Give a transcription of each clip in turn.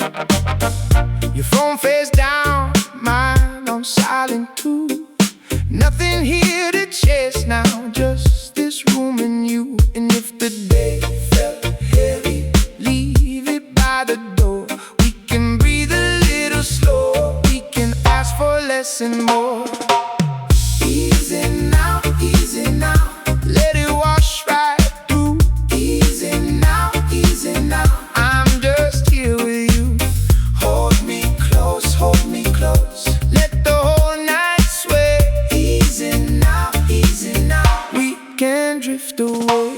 Your phone face down, mine on silent too. Nothing here to chase now, just this room and you. And if the day felt heavy, leave it by the door. We can breathe a little slower, we can ask for less and more. Easy now, let it wash right through. Easy now, I'm just here with you. Hold me close, let the whole night sway. Easy now, we can drift away.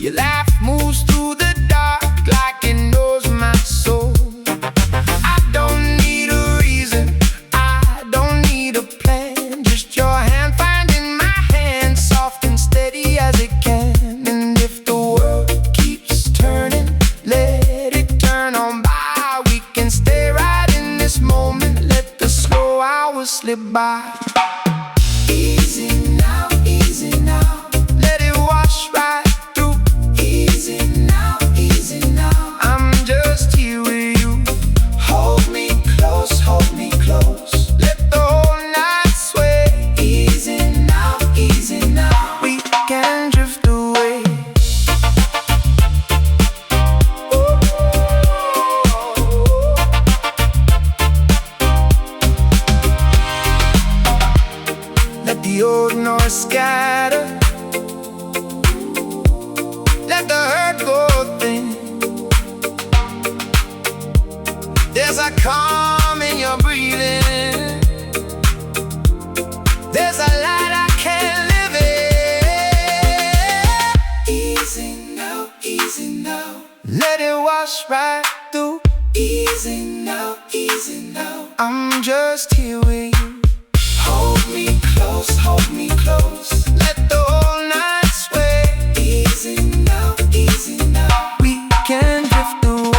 Your laugh moves through the dark like it knows my soul. I don't need a reason, I don't need a plan. Just your hand finding my hand, soft and steady as it can. And if the world keeps turning, let it turn on by. We can stay right in this moment, let the slow hours slip by. Easy now, let it wash right. I'm just here with you. Hold me close, let the whole night sway. Easy now, we can drift away. Ooh. Let the old noise scatter, let the hurt go thin. There's a calm in your breathing, there's a light I can't live in. Easy now, let it wash right through. Easy now, I'm just here with you. Hold me close, let the whole night sway. Easy now, we can drift away.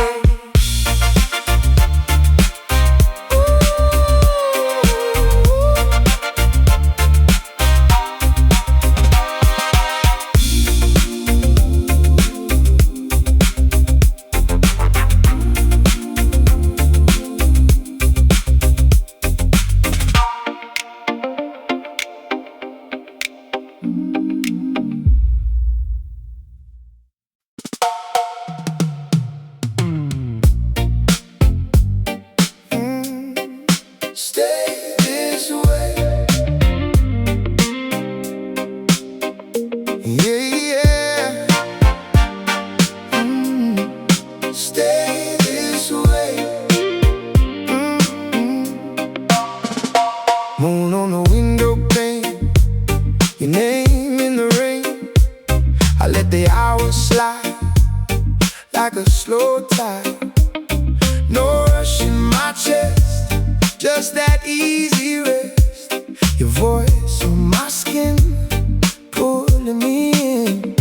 Stay this way. Yeah. Stay this way. Moon on the window pane, your name in the rain. I let the hours slide like a slow tide. No rush in my chest, just that easy rest. Your voice on my skin, pulling me in.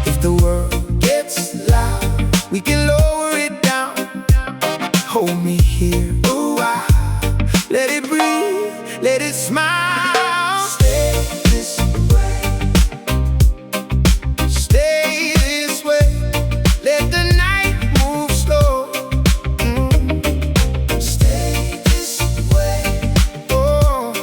If the world gets loud, we can lower it down. Hold me here a while, let it breathe, let it smile. Stay this way, let the night move slow. Stay this way, oh,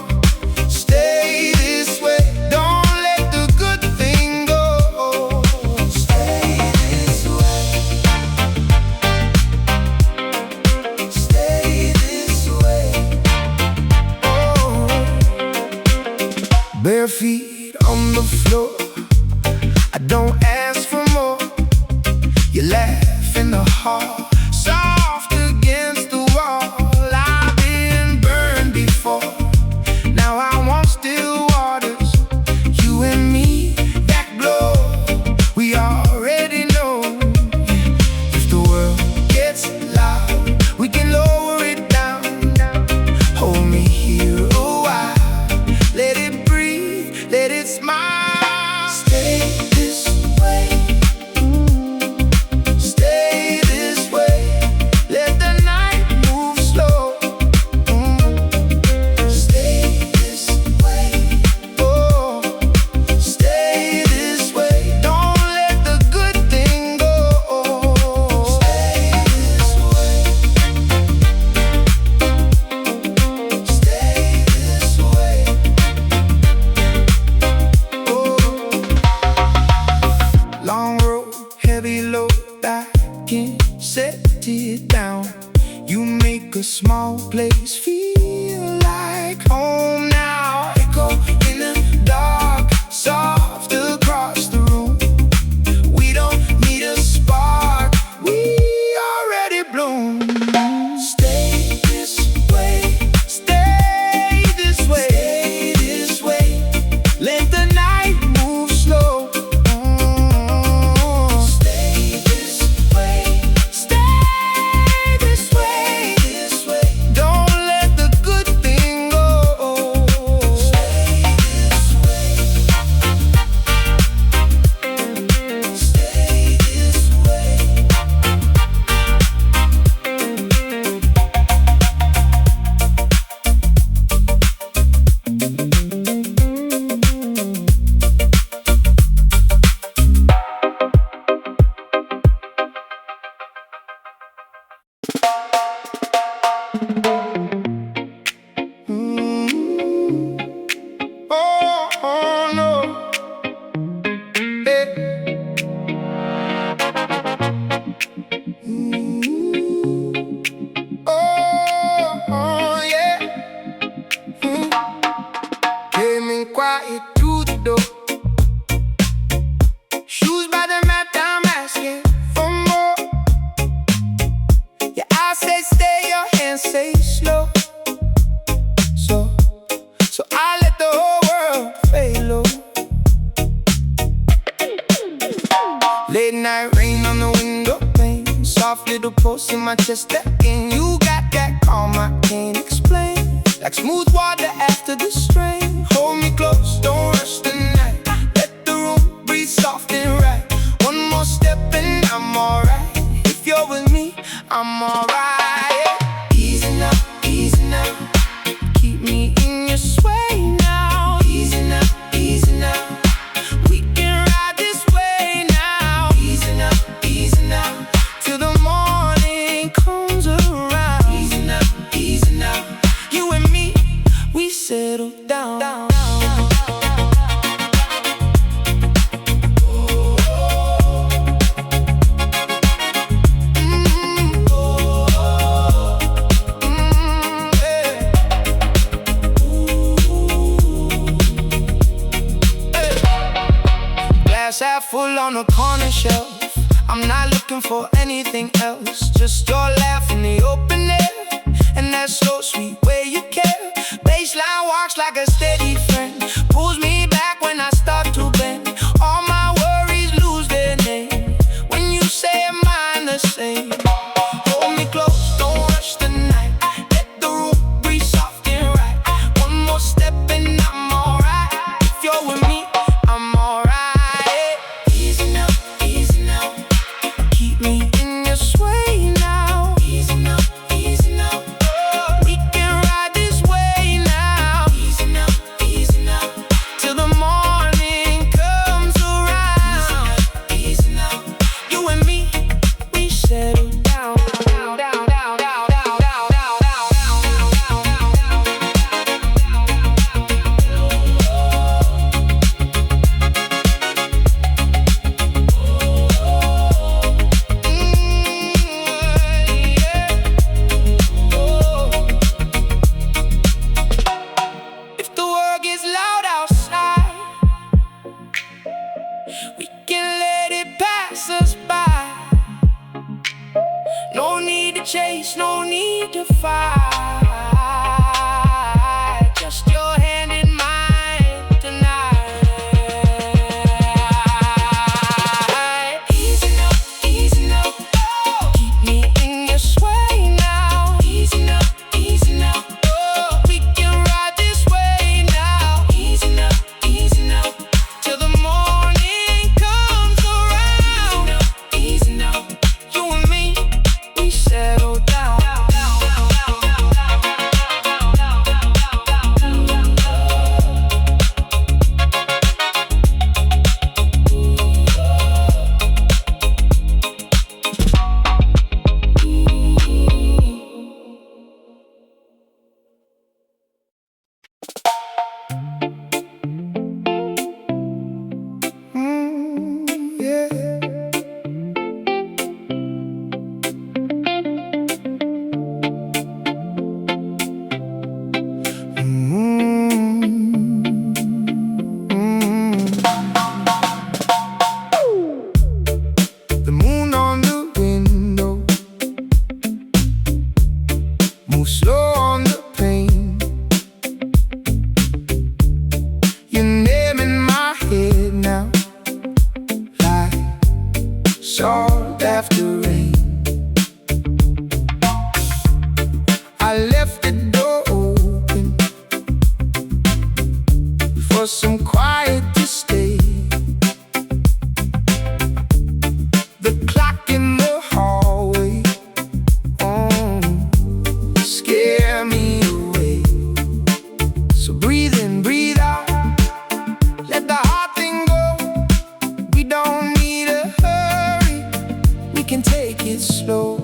stay this way. Don't let the good thing go. Stay this way, stay this way, oh. Bare feet on the floor, I don't ask for more. You laugh in the hall, soft against the wall. I've been burned before, now I want still waters. You and me, that glow, we already know. If the world gets loud, we can lower it down. Hold me here a while, let it breathe, let it smile. Stay this way, stay this way. a small place feel like home now. Echo in the dark, soft across the room. We don't need a spark, we already bloom. Stay this way, stay this way, stay this way. Let the night move slow. Stay this way, stay this way, this way. Don't let the good thing go. Stay this way, stay this way. Oh, no. Eh. Oh, yeah. Came in quiet through the door. Shoes by the mat, I'm asking for more. Yeah, I say stay, your hands say slow. So I let the whole world fade low. Late night rain on the window pane, soft little pulse in my chest again. You got that calm I can't explain, like smooth water after the strain. Hold me close, don't rush the night. Let the room breathe soft and right. One more step and I'm alright. If you're with me, I'm alright. Easy now, easy now. Keep me in your sway now. Easy now, easy now. We can ride this way now. Easy now, easy now. Till the morning comes around. Easy now, easy now. You and me, we settle down. Glass half full on the corner shelf. I'm not looking for anything else. Just your laugh in the open air, and that slow sweet way you care. Baseline walks like a steady friend, pulls me back when I start to bend. All my worries lose their name when you say mine the same. Hold me close, don't rush the night. Let the room breathe soft and right. One more step and I'm alright. If you're with me, I'm alright. Easy now, easy now. Keep me in your sway now. Easy now, easy now. Move slow on the pain. Your name in my head now, like salt after rain. I left the door open for some quiet to stay. The clock in the hallway, oh, scare me away. So breathe in, breathe out, let the heart thing go. We don't need a hurry, we can take it slow.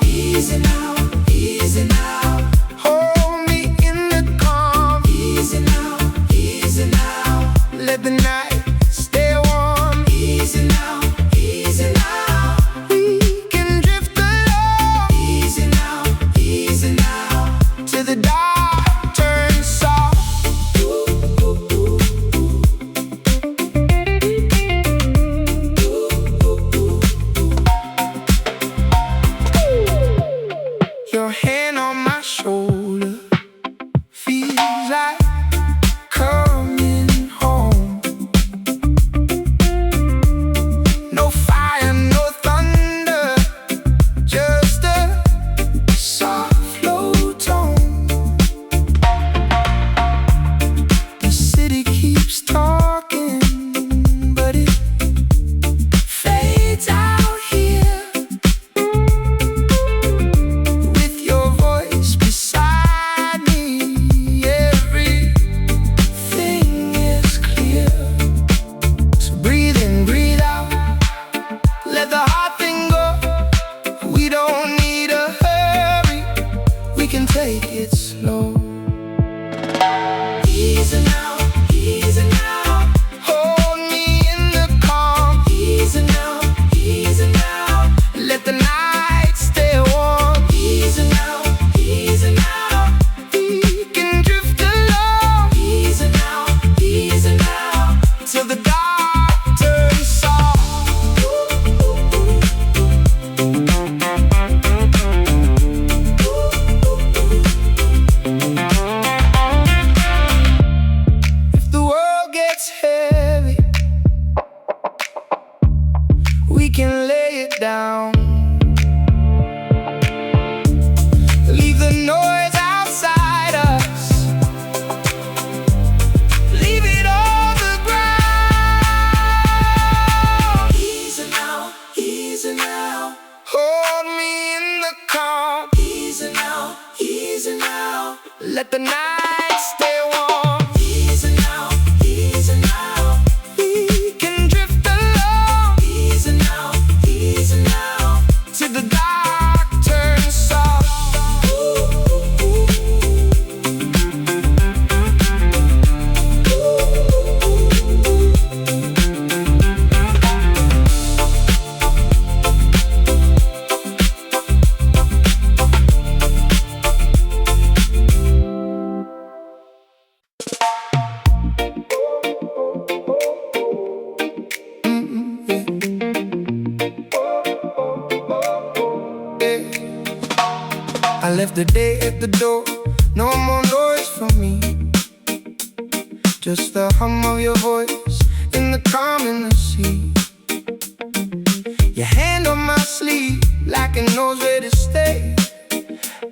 Easy now, easy now. Hold me in the calm. Easy now, easy now. Let the night stay warm. Easy now, easy now. We can drift along. Easy now, till the dark turns soft. Your hand on my shoulder feels like coming home. No fire, no thunder, just a soft, low tone. The city keeps talking, but it fades out here. With your voice beside me, everything is clear. So breathe in, breathe out, let the heart thing go. We don't need a hurry, we can take it slow. Easy now, easy now. Hold me in the calm. Easy now, let the night stay warm. Easy now, we can drift along. Easy now, till the dark turns soft. If the world gets heavy, we can lay it down. Leave the noise outside us, leave it on the ground. Easy now, hold me in the calm. Easy now, let the night stay warm. Easy now, we can drift along. Easy now, till the dark turns soft. I left the day at the door, no more noise from me, just the hum of your voice in the calm in the sea. Your hand on my sleeve, like it knows where to stay.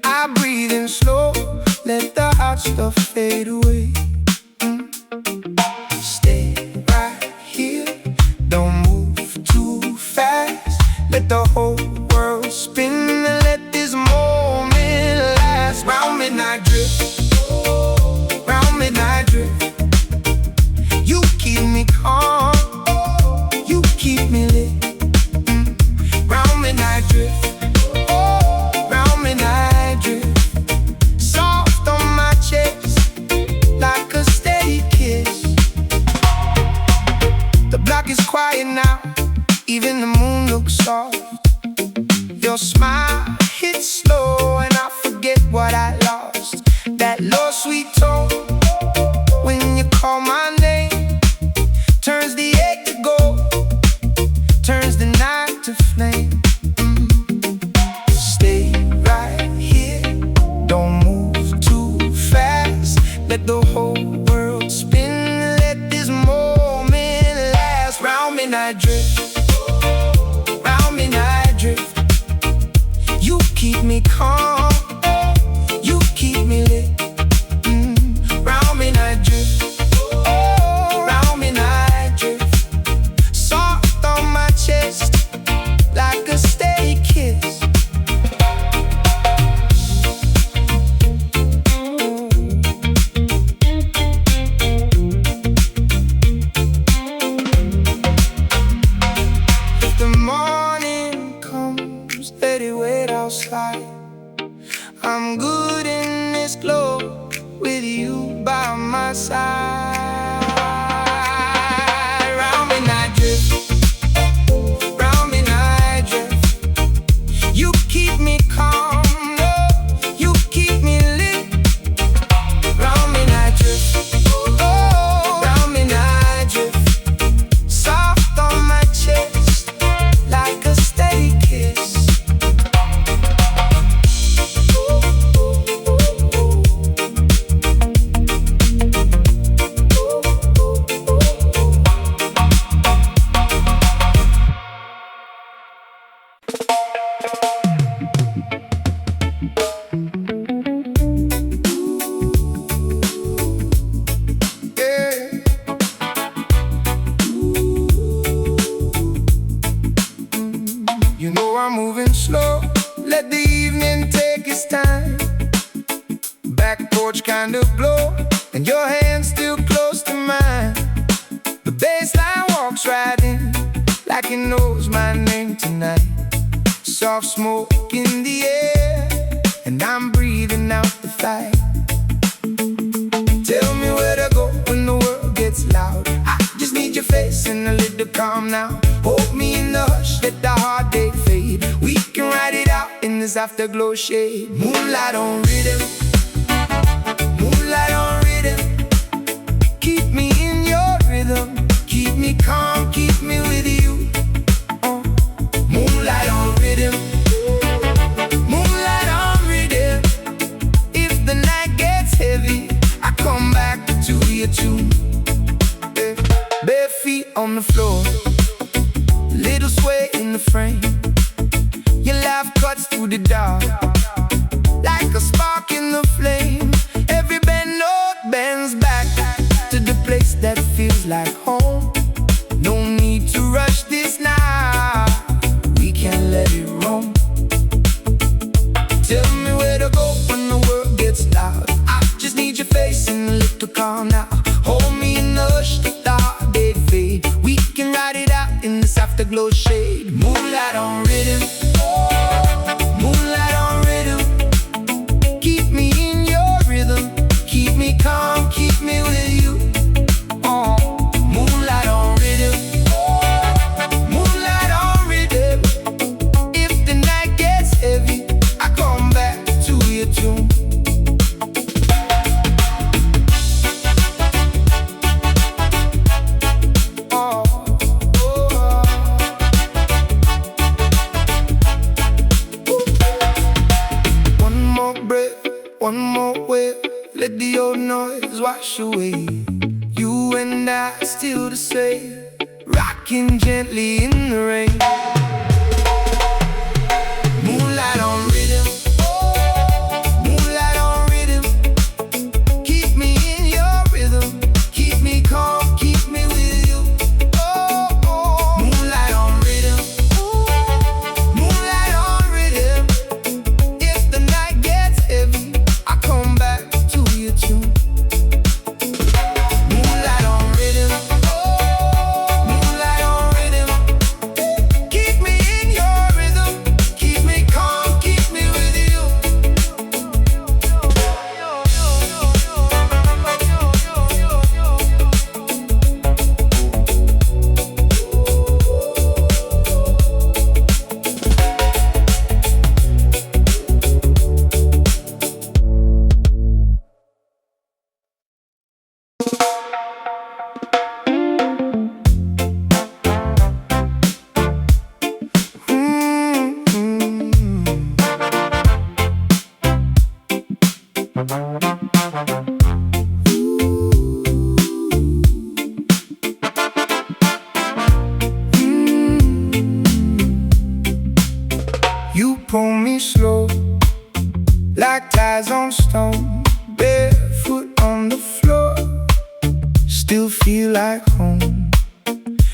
I breathe in slow, let the hot stuff fade away. Stay right here, don't move too fast. Let the whole world spin and let this moment last. Round midnight drift, round midnight drift. You keep me calm, you keep me lit. Round midnight drift, round midnight drift. Soft on my chest, like a steady kiss. The block is quiet now, even the moon looks soft. Your smile hits slow and I forget what I lost. That low sweet tone when you call my name turns the ache to gold, turns the night to flame. Stay right let the whole world spin. Let this moment last. Round midnight drift, round midnight drift. You keep me calm, you keep me lit. Round midnight drift, round midnight drift. Soft on my chest, like a steady kiss. If the morning comes, let it wait outside. I'm good in this glow with you by my side. Round midnight drift, round midnight drift. You keep me calm, no, you keep me lit. Round midnight drift, oh, round midnight drift. Soft on my chest, like a steady kiss. You know I'm moving slow, let the evening take its time. Back porch kind of glow, and your hand still close to mine. The baseline walks right in, like it knows my name tonight. Soft smoke in the air, and I'm breathing out the fight. Tell me where to go when the world gets loud. I just need your face and a little calm now. Hold me in the hush, let the hard day fade. We can ride it out in this afterglow shade. Moonlight on rhythm, moonlight on rhythm. Keep me in your rhythm, keep me calm, keep me with you. Moonlight on rhythm, moonlight on rhythm. If the night gets heavy, I come back to your tune. Bare feet on the floor, little sway in the frame. Your laugh cuts through the dark, like a spark in the flame. Every bend note bends back to the place that feels like home. No need to rush this now, we can let it roam. Tell me where to go when the world gets loud. I just need your face and a little calm now. Hold me in the hush, let the hard day fade. We can ride it out in this afterglow shade. Moonlight on rhythm, moonlight on rhythm. Keep me in your rhythm, keep me calm, keep me with you. Moonlight on rhythm, moonlight on rhythm. If the night gets heavy, I come back to your tune. One more breath, one more wave, let the old noise wash away. You and I still the same, rocking gently in the rain. Moonlight on rhythm, moonlight on rhythm. Keep me in your rhythm, keep me calm, keep me with you. Moonlight on rhythm, moonlight on rhythm. If the night gets heavy, I come back to your tune. Moonlight on rhythm, moonlight on rhythm. Keep me in your rhythm, keep me calm, keep me with you. black ties on stone, barefoot on the floor, still feel like home.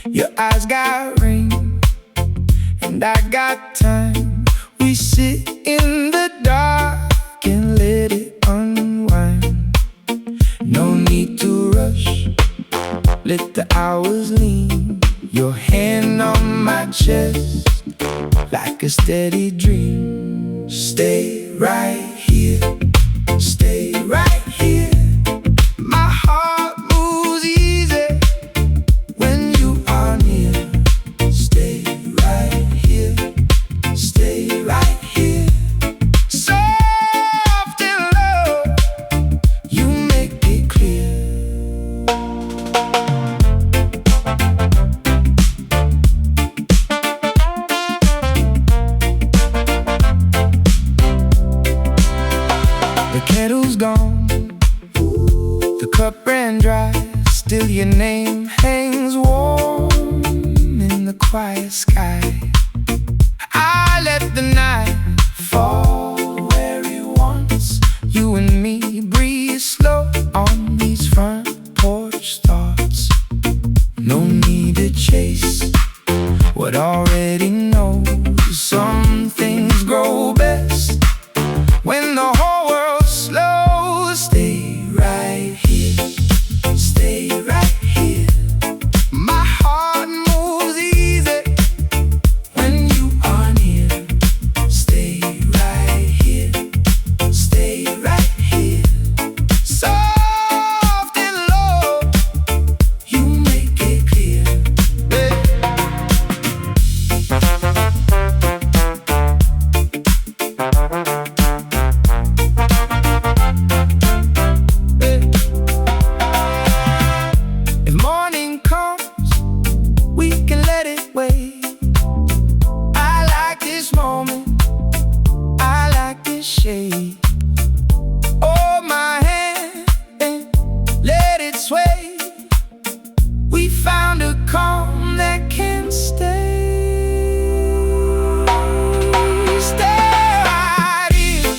Your eyes got rain, and I got time. We sit in the dark and let it unwind. No need to rush, let the hours lean. Your hand on my chest, like a steady dream. Stay right here, stay right here. My heart moves easy when you are near. Stay right here, stay right here. Soft and low, you make it clear. The kettle's gone, the cup ran dry. Still your name hangs warm in the quiet sky. I let the night fall where it wants. You and me breathe slow on these front porch thoughts. No need to chase what already knows. Some things grow best when the whole world's slow. Stay right here, stay right here. My heart moves easy when you are near. Stay right here, stay right here. Soft and low, you make it clear. If morning comes, we can let it wait. I like this moment, I like this shade. Hold my hand and let it sway. We found a calm that can stay. Stay right here,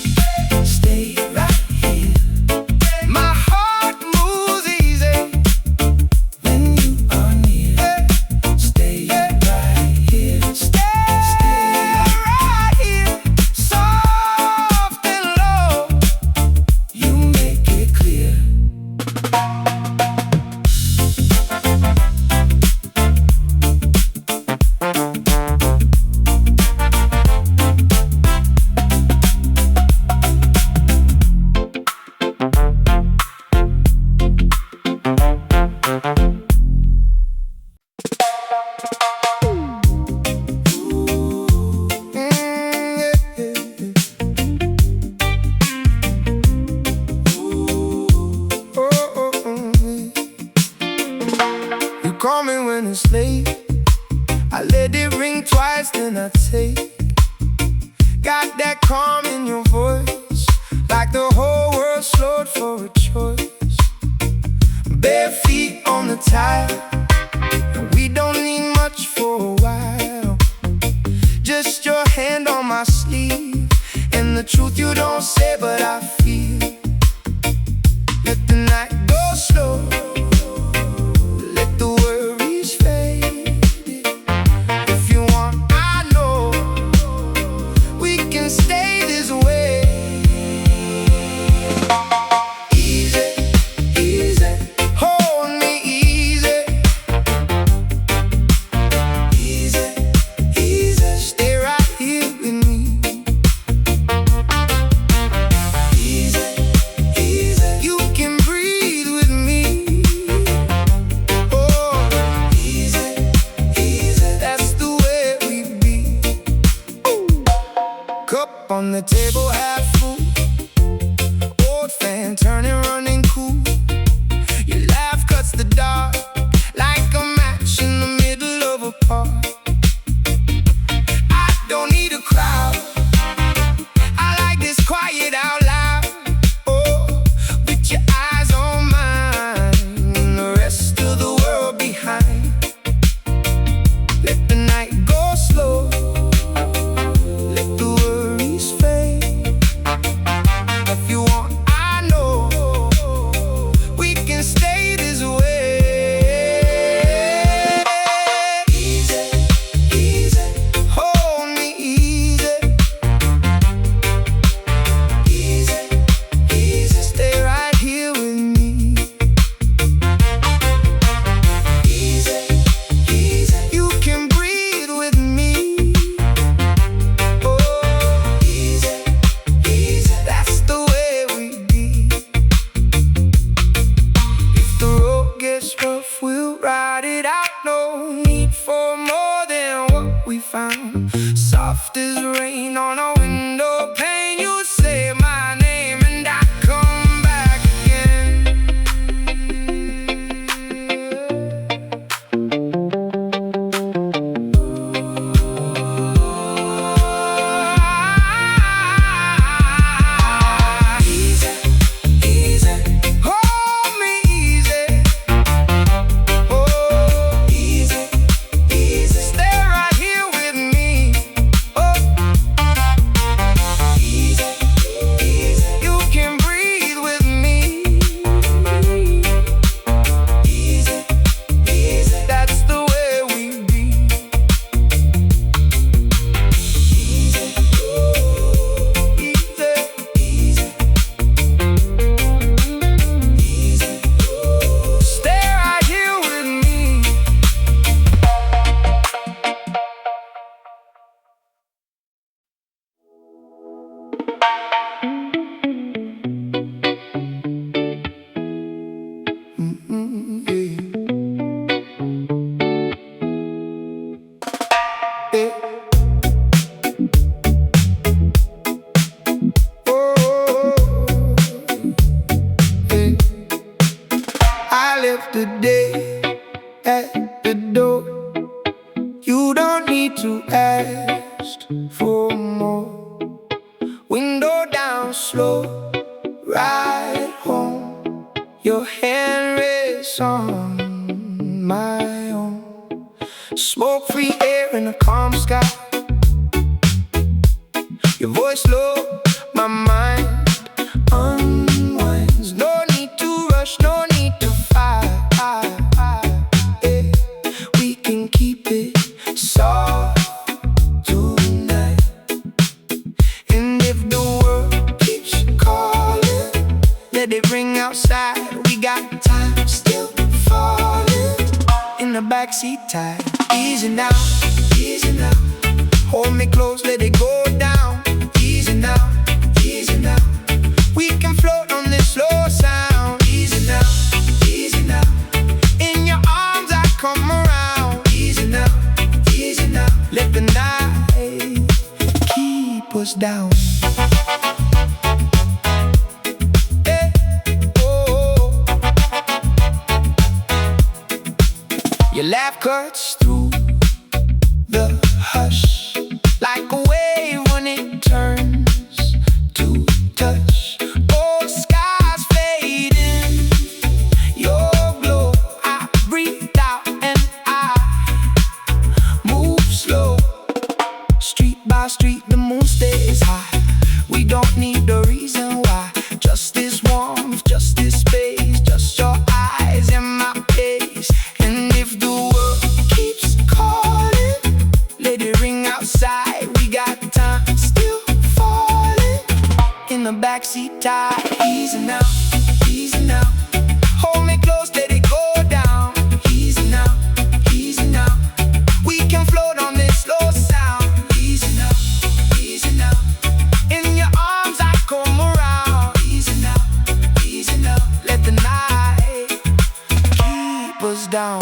stay right here. My heart moves easy when you are near. Stay right here, stay right here. Soft and low, you make it clear. You call me when it's late, I let it ring twice, then I take. Got that calm in your voice, like the whole world slowed for a choice. Bare feet on the tile, and we don't need much for a while. Just your hand on my sleeve, and the truth you don't say but I feel. Let the night go slow, let the worries fade. If you want, I know we can stay this way. Easy, easy, hold me easy. Easy, easy, stay right here with me. after day at the door. You don't need to ask for more. Window down slow, ride home. Your hand rests on my own. Smoke-free air in a calm sky. Your voice low, my mind unwinds. No need to rush, no need to fight. Yeah. We can keep it soft tonight. And if the world keeps calling, let it ring outside. We got time still falling. In the backseat tight. Easy now, easy now. Hold me close, let it go down. Easy now, easy now. We can float on this slow sound. Easy now, easy now. In your arms I come around. Easy now, easy now. Let the night keep us down. Hey, oh. Your laugh cuts through the hush like a wave when it turns to touch. Old skies fading, your glow. I breathe out and I move slow. Street by street, the moon stays high. We don't need a reason why. Just this warmth, just this space, just your eyes and my pace. And if the world keeps calling, let it ring outside. We got time still falling. In the backseat tight. Easy now, easy now. Hold me close, let it go down. Easy now, easy now. We can float on this slow sound. Easy now, easy now. In your arms I come around. Easy now, easy now. Let the night keep us down.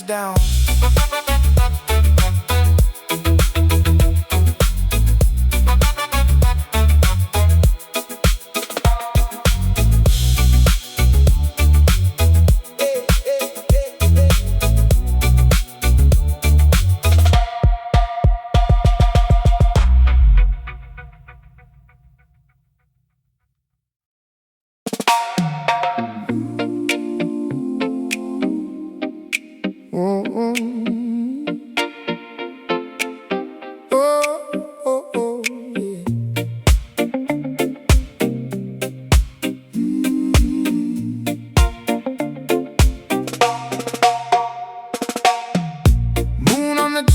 Down.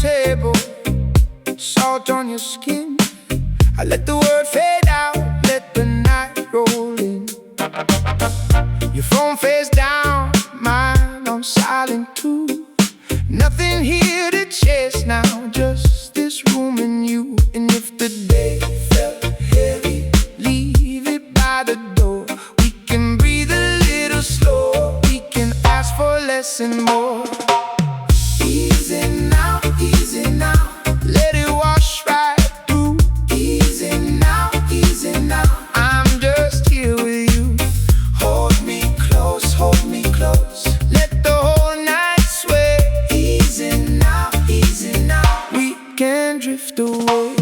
Table, salt on your skin. I let the word fade out, let the night roll in. Your phone face down, mine on silent too. Nothing here to chase now, just this room and you. And if the day felt heavy, leave it by the door. We can breathe a little slower, we can ask for less and more. Easy now, easy now. Let it wash right through. Easy now, easy now. I'm just here with you. Hold me close, hold me close. Let the whole night sway. Easy now, easy now. We can drift away.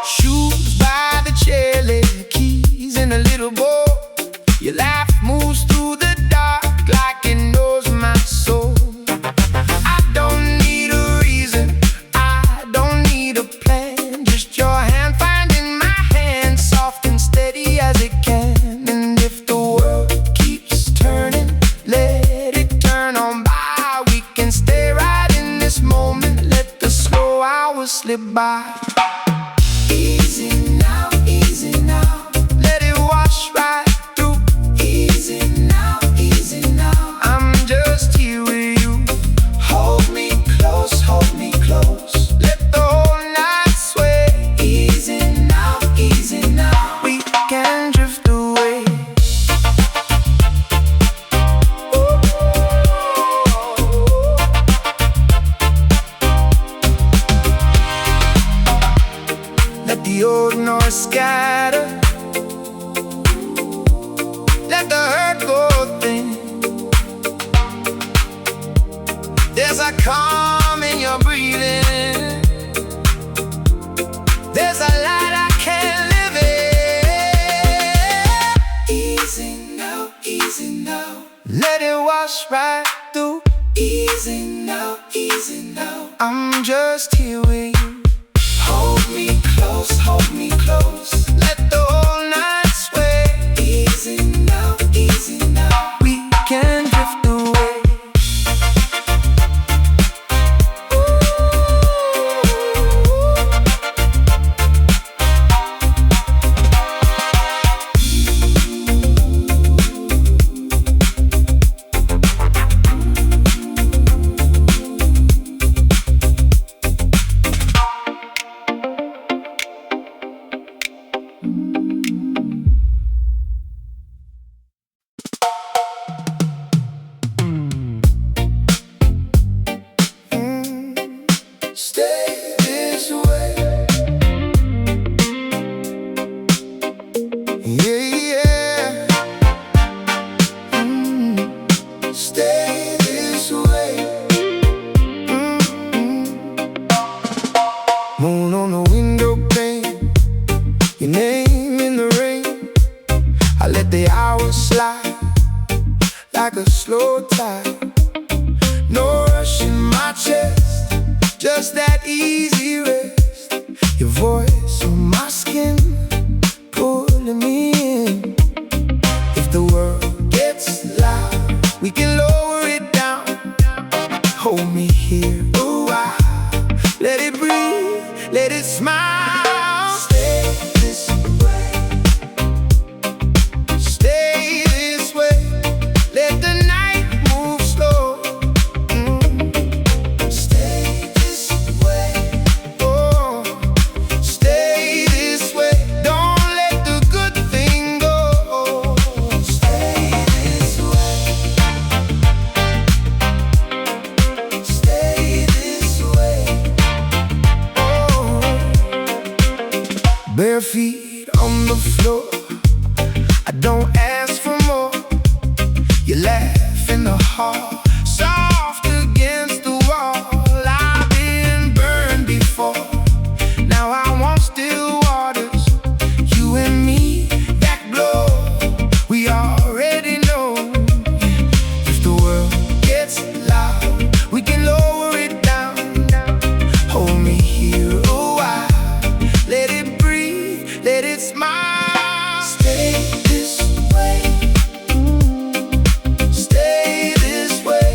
Shoes by the chair. by. Easy now, easy now. Let it wash right through. Easy now, easy now. I'm just here with you. Hold me close, hold me close. Let the whole night sway. Easy now, easy now. We can drift away. Let the old noise scatter. Let the hurt go thin. There's a calm in your breathing. There's a light I can't live in. Easy now, easy now. Let it wash right through. Easy now, easy now. I'm just here with you. Hold me close, hold me close. Let the whole night sway. Easy now, easy now. We can drift away. Stay this way. Yeah, yeah. Stay this way. Moon on the window pane, your name in the rain. I let the hours slide like a slow tide. No rush in my chest, just that easy rest. Your voice on my skin, pulling me in. If the world gets loud, we can lower it down. Hold me here a while. Let it breathe, let it smile. Stay this way. Stay this way. Let the night move slow. Stay this way. Oh, stay this way. Don't let the good thing go. Stay this way. Stay this way. Oh, bare feet on the floor. I don't ask for more. You laugh in the hall, soft against the wall. I've been burned before. Now I want still waters. You and me, that glow. We already know. If the world gets loud, we can lower it down. Hold me here a while. Let it breathe, let it smile. Stay this way. Stay this way.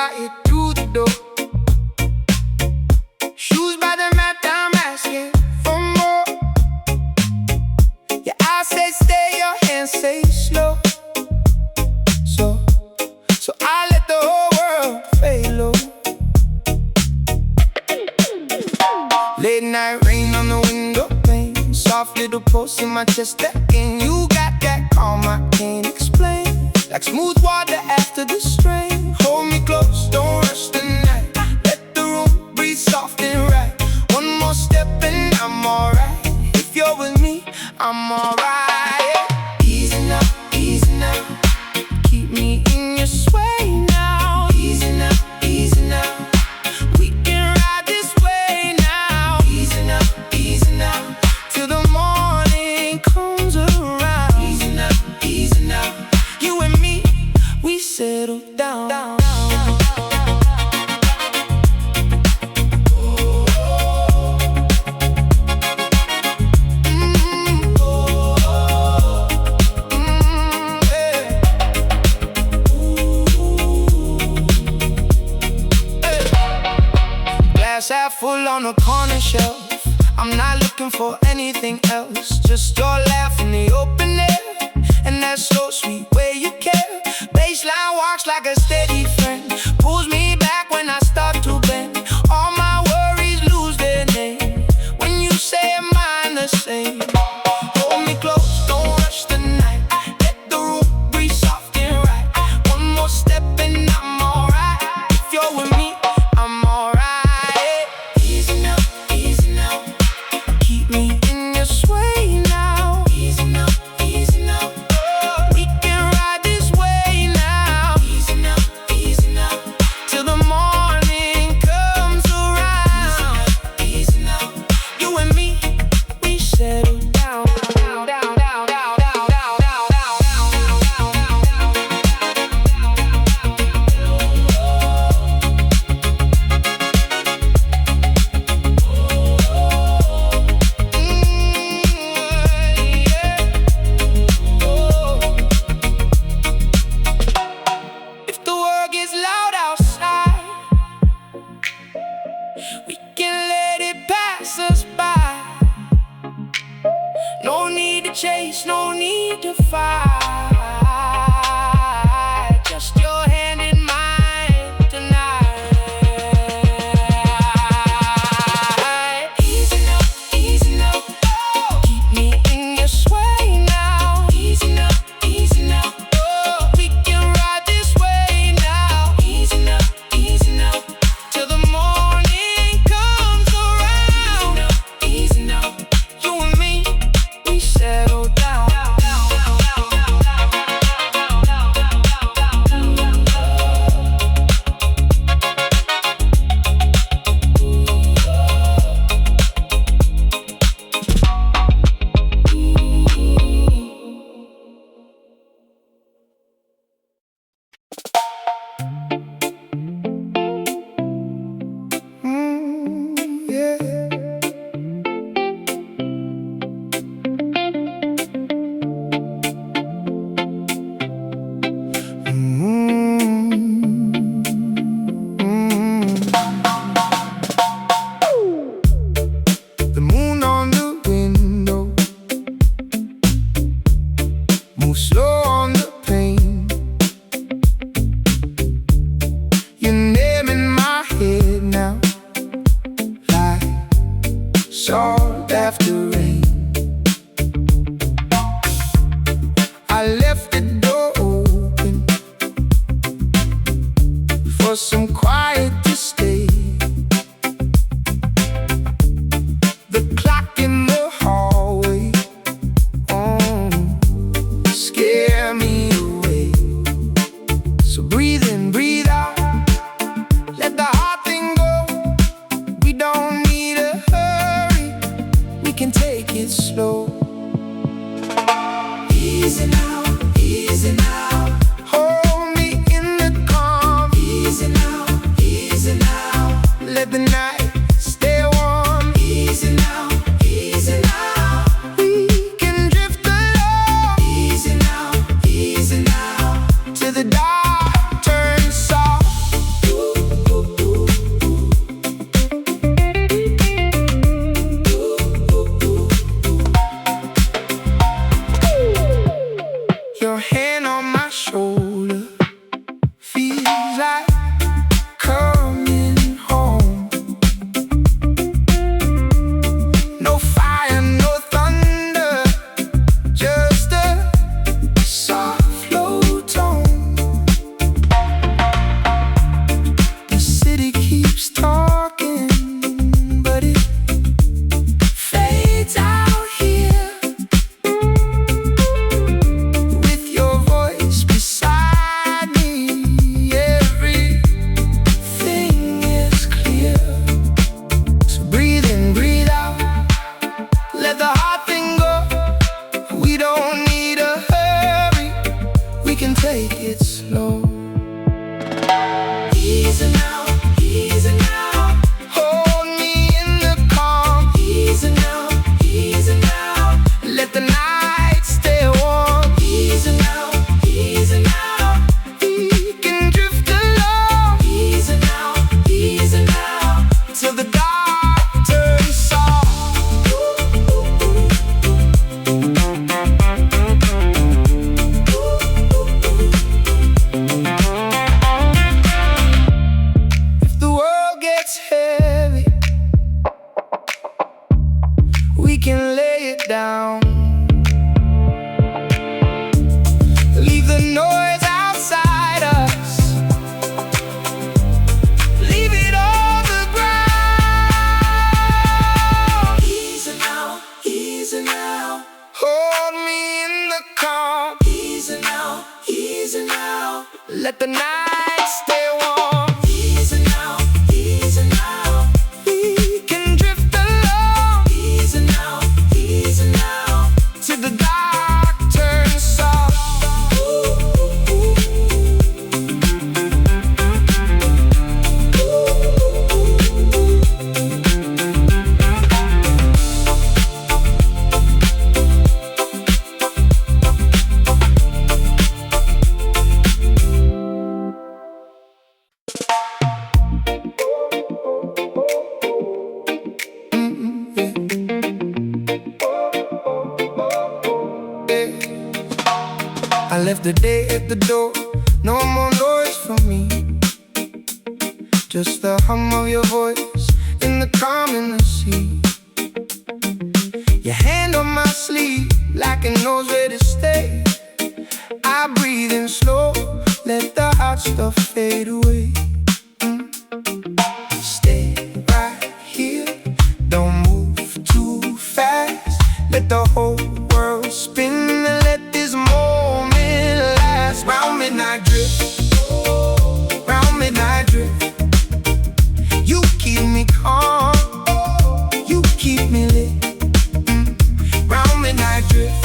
quiet through the door. Shoes by the mat, I'm asking for more. Your eyes say stay, your hands say slow. So I let the whole world fade low. Late night rain on the window pane, soft little pulse in my chest again. You got that calm I can't explain, like smooth water after the strain. Hold me close, don't rush the night. Let the room breathe soft and right. One more step and I'm alright. If you're with me, I'm alright. Easy now, easy now. Keep me in your sway now. Easy now, easy now. We can ride this way now. Easy now, till the morning comes around. Easy now, you and me, we settle down. Glass half full on the corner shelf. I'm not looking for anything else, just your laugh in the open air, and that slow sweet way you care. Baseline walks like a steady friend, pulls me back when I start to bend. All my worries lose their name when you say I'm mine the same. Hold me close, don't rush the night. Let the room breathe soft and right. One more step and I'm alright. If you're with me, I'm alright. Easy now, keep me in your sway now. Easy now, we can ride this way now. Easy now, till the morning comes around. Easy now, you and me, we settle down. If the world gets loud outside, we can let it pass us by. No need to chase, no need to fight. Just your hand in mine tonight. Easy now, keep me in your sway now. Easy now, we can ride this way now. Easy now, till the morning comes around. Easy now, you and me, we settle down. Yeah. The moon on the window moves slow on the pane. Your name in my head now, like salt after rain. I left the door open for some quiet to stay. The clock in the hallway scare me away. So breathe in, breathe out, let the heart thing go. We don't need a hurry, we can take it slow. Easy now, hold me in the calm. Easy now, let the night stay warm. Easy now, easy now. We can drift along. Easy now, till the dark turns soft. I left the day at the door, no more noise from me. Just the hum of your voice in the calm in the sea. Your hand on my sleeve, like it knows where to stay. I breathe in slow, let the hot stuff fade away. Stay right here, don't move too fast. Let the whole world spin and let this moment last. Round midnight drift, round midnight drift. You keep me calm, you keep me lit. Round midnight drift,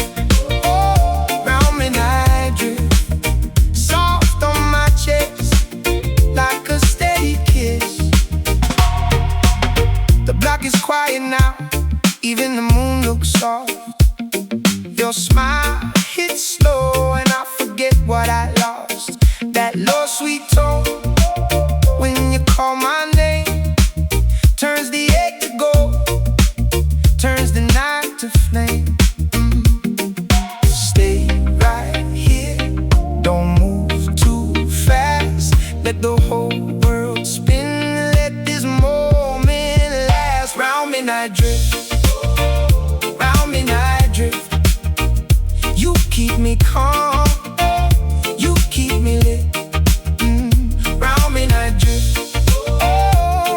round midnight drift. Soft on my chest, like a steady kiss. The block is quiet now, even the moon looks soft. Your smile hits slow and I forget what I lost. That low sweet tone when you call my name turns the ache to gold, turns the night to flame. Stay right here, don't move too fast. Let the whole world spin, let this moment last. Round midnight drift, round midnight drift. You keep me calm, you keep me lit. Round midnight drift,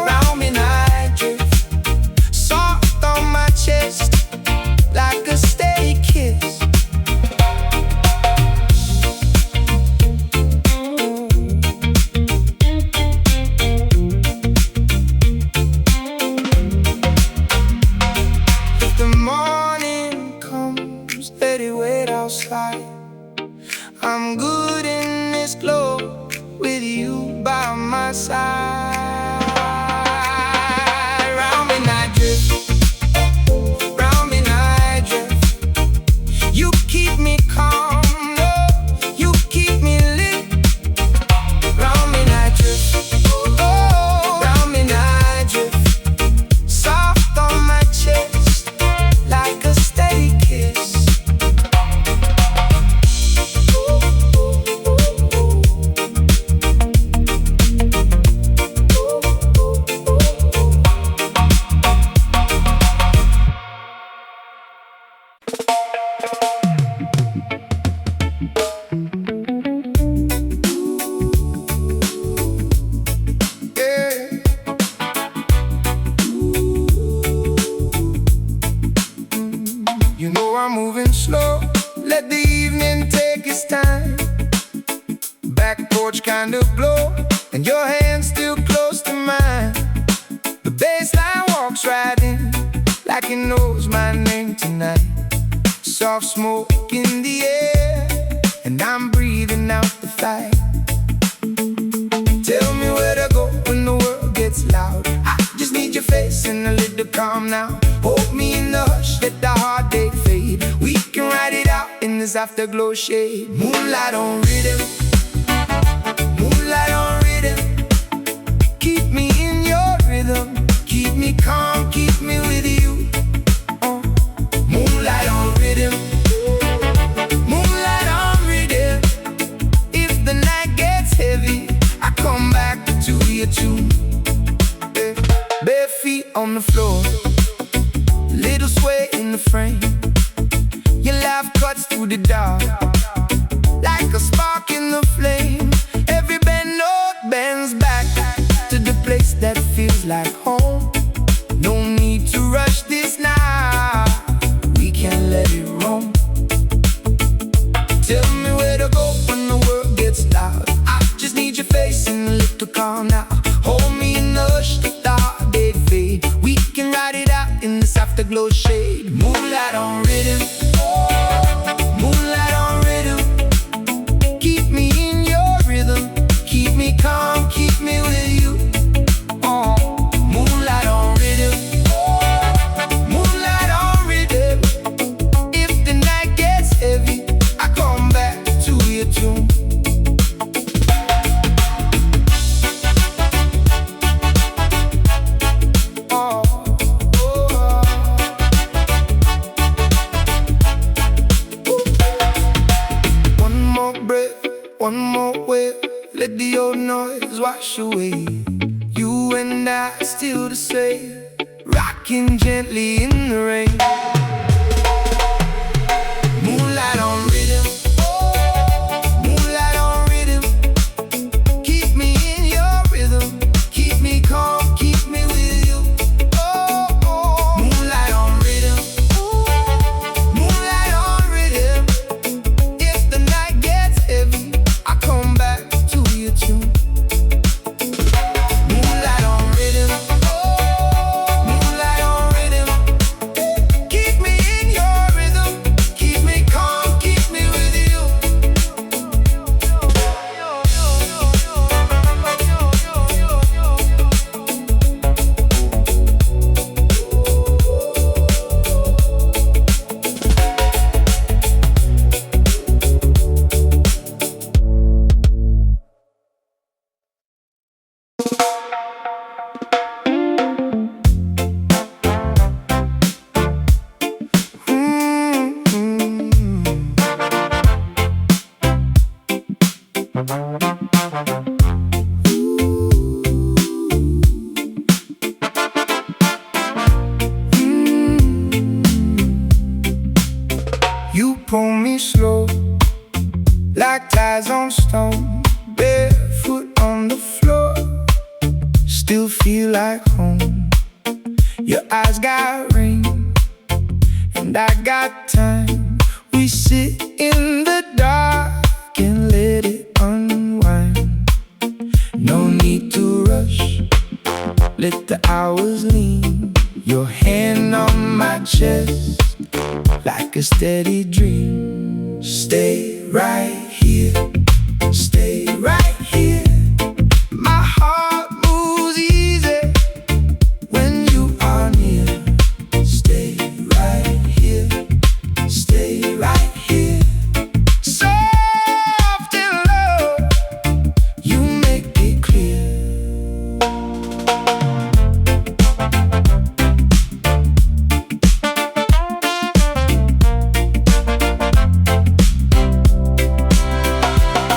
round midnight drift. Soft on my chest, like a steady kiss. If the morning comes, let it wait outside. I'm good in this glow with you by my side. Round midnight drift, round midnight drift. You keep me calm, oh, you keep me lit. Round midnight drift, oh, round midnight drift. Soft on my chest, like a steady kiss. You know I'm moving slow, let the evening take its time. Back porch kind of glow, and your hand still close to mine. The baseline walks right in, like it knows my name tonight. Soft smoke in the air, and I'm breathing out the fight. Tell me where to go when the world gets loud. I just need your face and a little calm now. Hold me in the hush, let the hard day fade. We can ride it out in this afterglow shade. Moonlight on rhythm, moonlight on rhythm. Keep me in your rhythm, keep me calm, keep me with you. Moonlight on rhythm, moonlight on rhythm. If the night gets heavy, I come back to your tune. Bare feet on the floor, little sway in the frame. Your laugh cuts through the dark, like a spark in the flame. Every bend note bends back to the place that feels like home. No need to rush this now, we can let it roam. Tell me where to go when the world gets loud. I your face in a little calm now. Hold me and hush the dark day fade. We can ride it out in this afterglow shade. Moonlight on rhythm, moonlight on rhythm. Keep me in your rhythm, keep me calm, keep me with you. Moonlight on rhythm, moonlight on rhythm. If the night gets heavy, I come back to your tune. One more wave, let the old noise wash away. You and I still the same, rocking gently in the rain. Moonlight on rhythm, moonlight on rhythm. Keep me in your rhythm, keep me calm, keep me with you. Moonlight on rhythm, moonlight on rhythm. If the night gets heavy, I come back to your tune. Moonlight on rhythm, moonlight on rhythm. Keep me in your rhythm, keep me calm, keep me with you. You pull me slow, like tides on stone, barefoot on the floor, still feel like home. Your eyes got rain, and I got time. We sit in the dark and let it unwind. No need to rush, let the hours lean. Your hand on my chest, like a steady dream. Stay right here, stay right here. My heart moves easy when you are near. Stay right here, stay right here. Soft and low, you make it clear.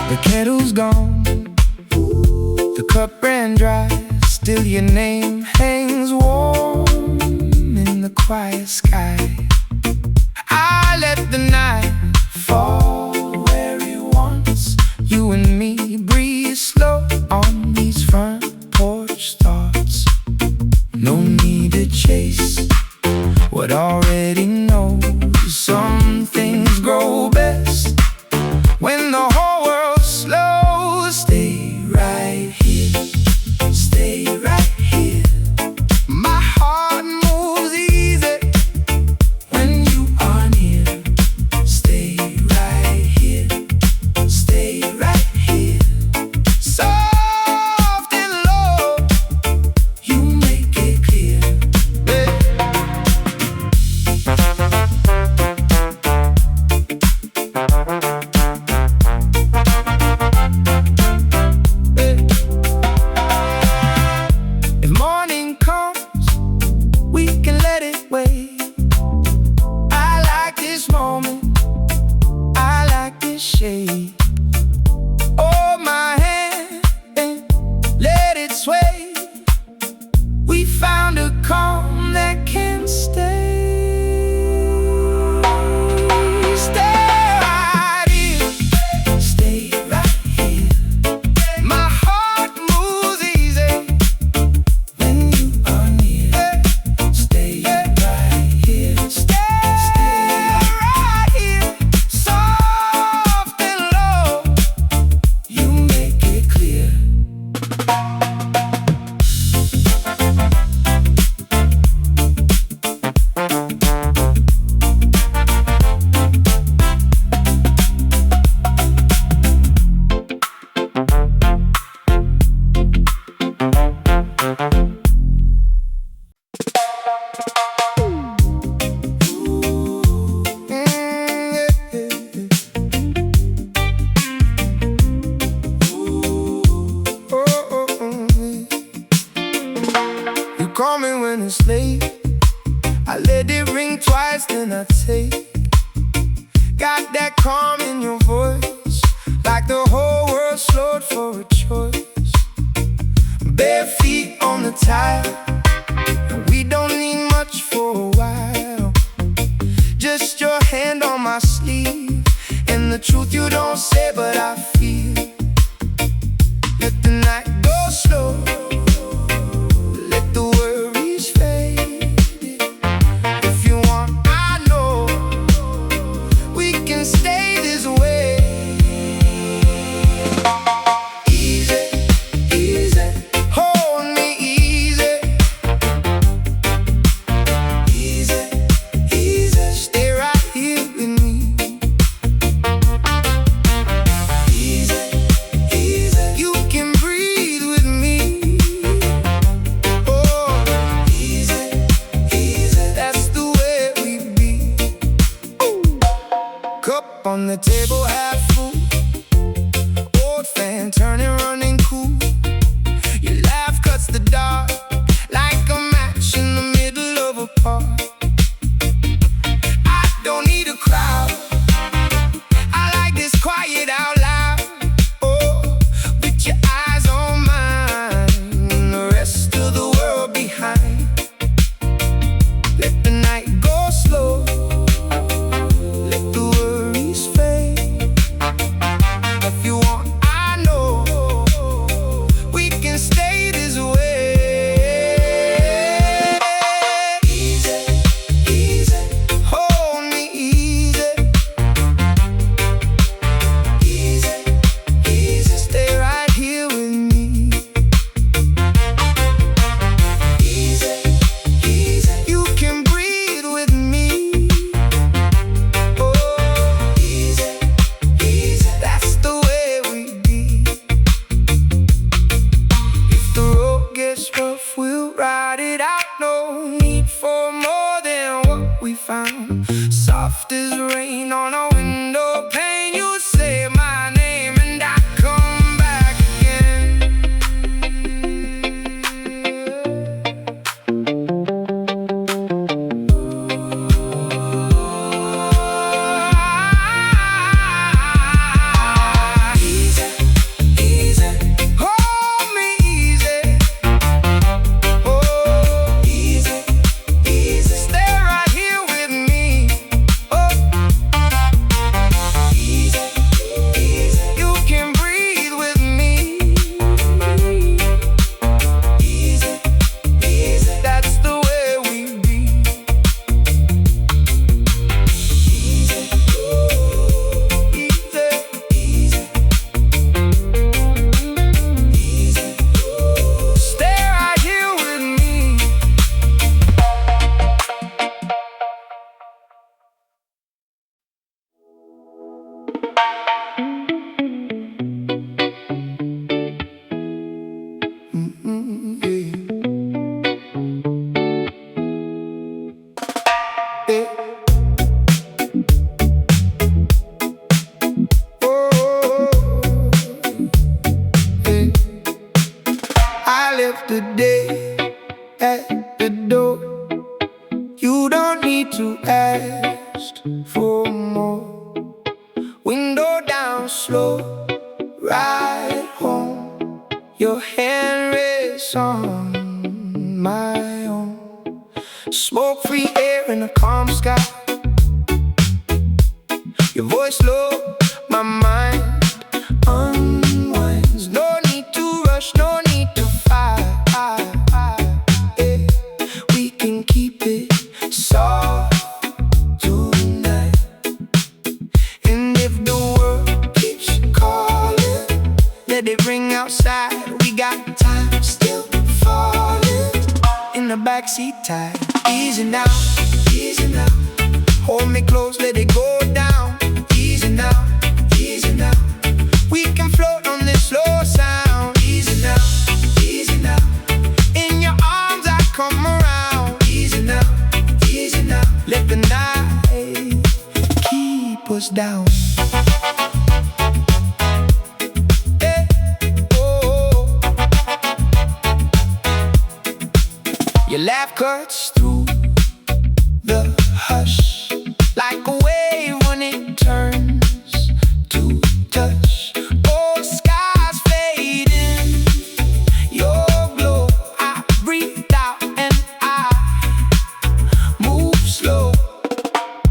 The kettle's gone, the cup ran dry. Still your name hangs warm in the quiet sky. I let the night fall where it wants. You and me breathe slow on these front porch thoughts. No need to chase what already knows. Some things grow best when the whole world slows. Stay right here, stay right here. My heart moves easy when you are near. Stay right here, stay right here. Soft and low, you make it clear. when it's late. I let it ring twice, then I take. Got that calm in your voice, like the whole world slowed for a choice. Bare feet on the tile, and we don't need much for a while. Just your hand on my sleeve, and the truth you don't say but I feel. Let the night go slow, let the worries fade. If you want, I know we can stay this way. Easy, easy, hold me easy. Easy, easy, stay right here with me. Easy, easy, you can breathe with me. Oh, easy, easy, that's the way we be. Cup on the table, half full. Old fan turning, running cool. Your laugh cuts the dark like a match in the middle of a park. I don't need a crowd, I like this quiet out loud. Oh, with your eyes on mine and the rest of the world behind. Let the night go slow, let the worries fade. If you want, I know we can stay this way. Easy, easy, hold me easy. Easy, easy, stay right here with me. Easy, easy, you can breathe with me. Oh, easy, easy, that's the way we be. If the road gets rough, we'll ride it out. No need for more than what we found. Soft as rain on a window pane, you say my name and I come back again. Easy, easy, hold me easy. Oh, easy, easy, stay right here with me. Oh, easy, easy, you can breathe with me. Easy, easy, that's the way we be. Easy, easy, easy, easy, stay right here with me. Yeah. Oh, yeah. I left the day at the door. You don't need to ask for more. Window down slow, ride home. Your hand rests on my own. Smoke-free air in a calm sky. Your voice low, my mind unwinds. No need to rush, no need to fight. Yeah. We can keep it soft tonight. And if the world keeps calling, let it ring outside. We got time still falling. In the backseat tight. Easy now, easy now. Hold me close, let it go down. Easy now, easy now. We can float on this slow sound. Easy now, easy now. In your arms I come around. Easy now, easy now. Let the night keep us down. Your laugh cuts through the hush like a wave when it turns to touch. Oh, skies fading, your glow. I breathe out and I move slow.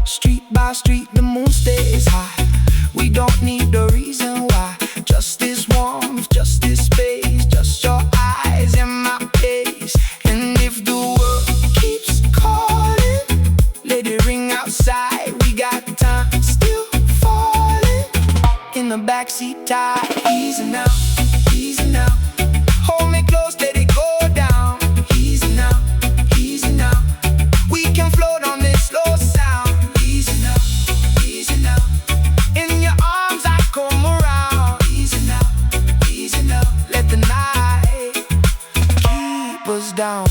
Street by street, the moon stays high. We don't need a reason why. Just this warmth, just this space, just your eyes and my pace. And if the world keeps calling, let it ring outside. We got time still falling in the backseat, tight. Easy now, easy now. Hold me close, let it go down. Easy now, easy now. We can float on this slow sound. Easy now, easy now. In your arms I come around. Easy now, easy now. Let the night keep us down.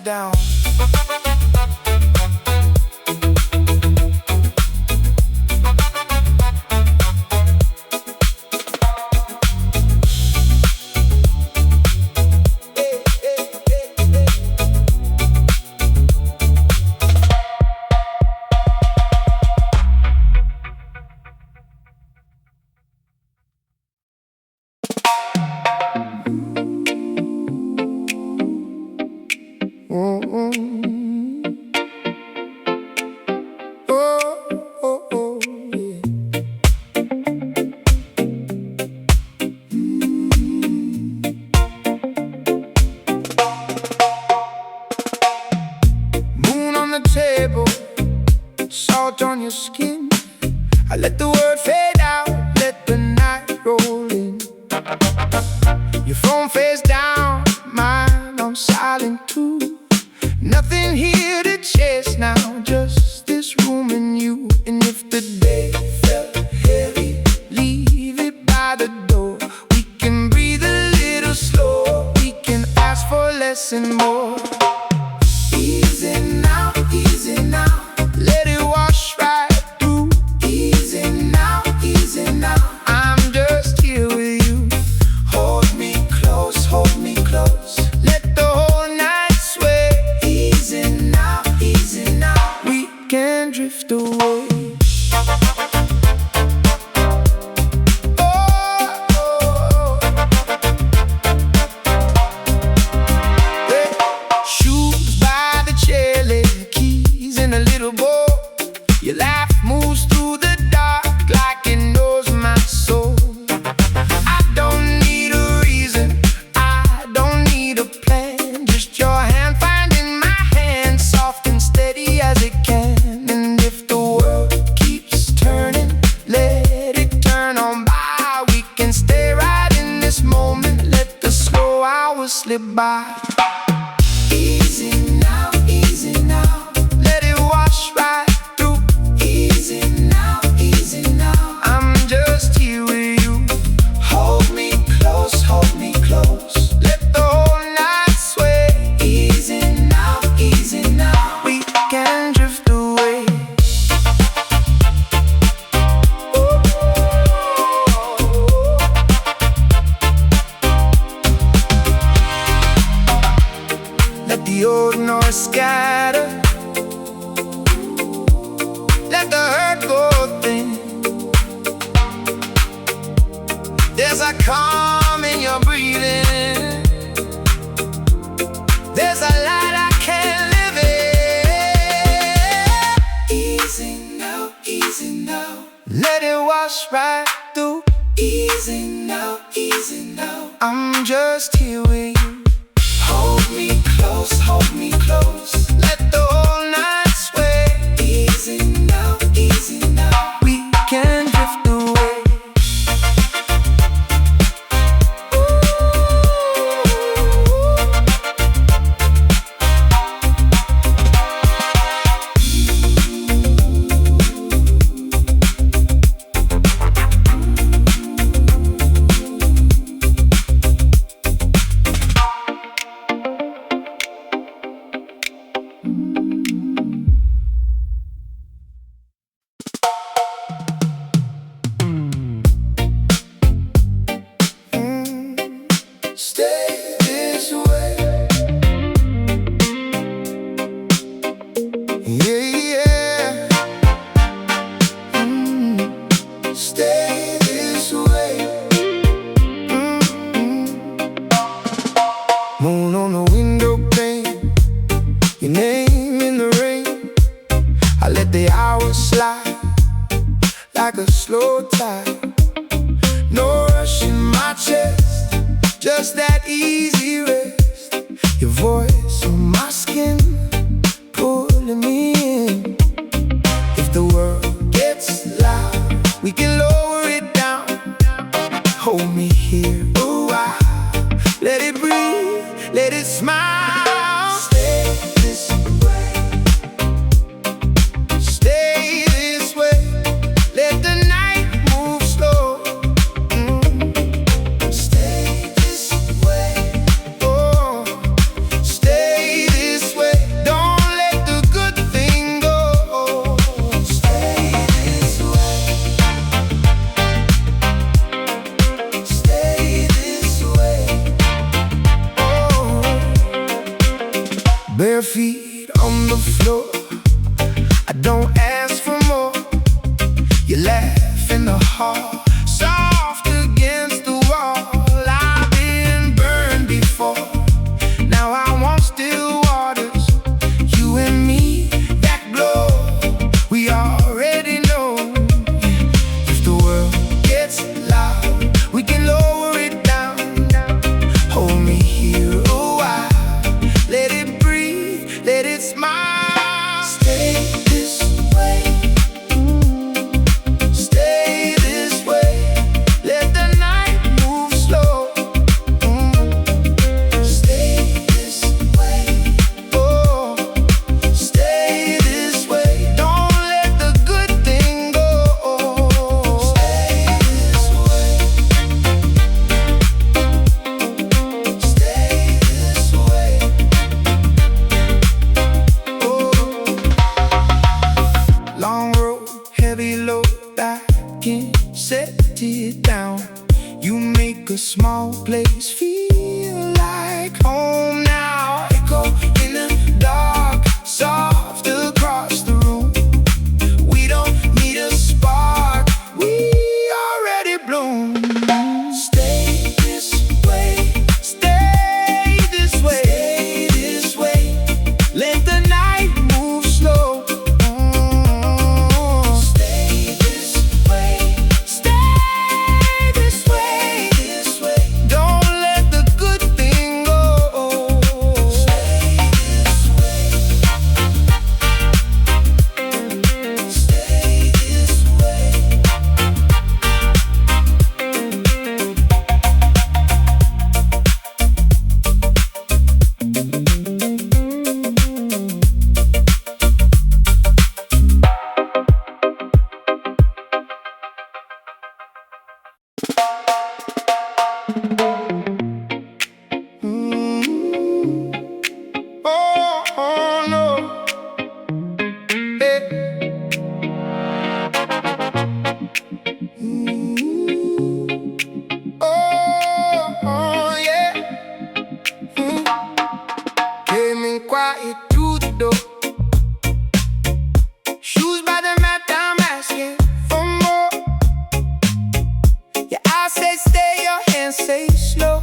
Down. Table, salt on your skin. I let the word fade out, let the night roll in. Your phone face down, mine on silent too. Nothing here to chase now, just this room and you. And if the day felt heavy, leave it by the door. We can breathe a little slower, we can ask for less and more. Easy now, easy now. Let it wash right through. Easy now, easy now. I'm just here with you. Hold me close, hold me close. Let the whole night sway. Easy now, easy now. We can drift away. Your laugh moves through the dark like it knows my soul. I don't need a reason, I don't need a plan. Just your hand finding my hand, soft and steady as it can. And if the world keeps turning, let it turn on by. We can stay right in this moment, let the slow hours slip by. Easy now, easy now. Let it wash right. Easy now, easy now. I'm just here with you. Hold me close, hold me close. Let the whole night sway. Easy now, easy now. We can drift away. Ooh. Let the old noise scatter. Let the hurt go thin. There's a calm in your breathing. There's a light I can't live in. Easy now, easy now. Let it wash right through. Easy now, easy now. I'm just here with you. Hold me close, hold me close. Let the whole night sway. Easy now, easy now. let the hours slide like a slow tide. No rush in my chest, just that easy rest. Your voice on my skin, pulling me in. If the world gets loud, we can lower it down. Hold me here a while, let it breathe, let it smile. Stay this way, stay this way. Let the night move slow. Stay this way, oh, stay this way. Don't let the good thing go. Stay this way, stay this way, oh. Bare feet on the floor, I don't ask for more. You laugh in the hall, soft against the wall. I've been burned before, now I want still waters. You and me, that glow, we already know. If the world gets loud, we can lower it down. Hold me here a while, let it breathe, let it smile. Stay this way, stay this way. Let the night move slow. Stay this way, oh, stay this way. Don't let the good thing go. Stay this way, stay this way, oh. Long road, heavy load, I can't set it down. You make a small place feel like home now. Echo in the dark, soft across the room. We don't need a spark, we already bloom. Stay this way, stay this way, stay this way. Let the night move slow. Stay this way, stay this way, this way. Don't let the good thing go. Stay this way, stay this way. Oh, no. Hey. Oh, yeah. Came in quiet through the door. Shoes by the mat, I'm asking for more. Yeah, I say stay, your hands say slow.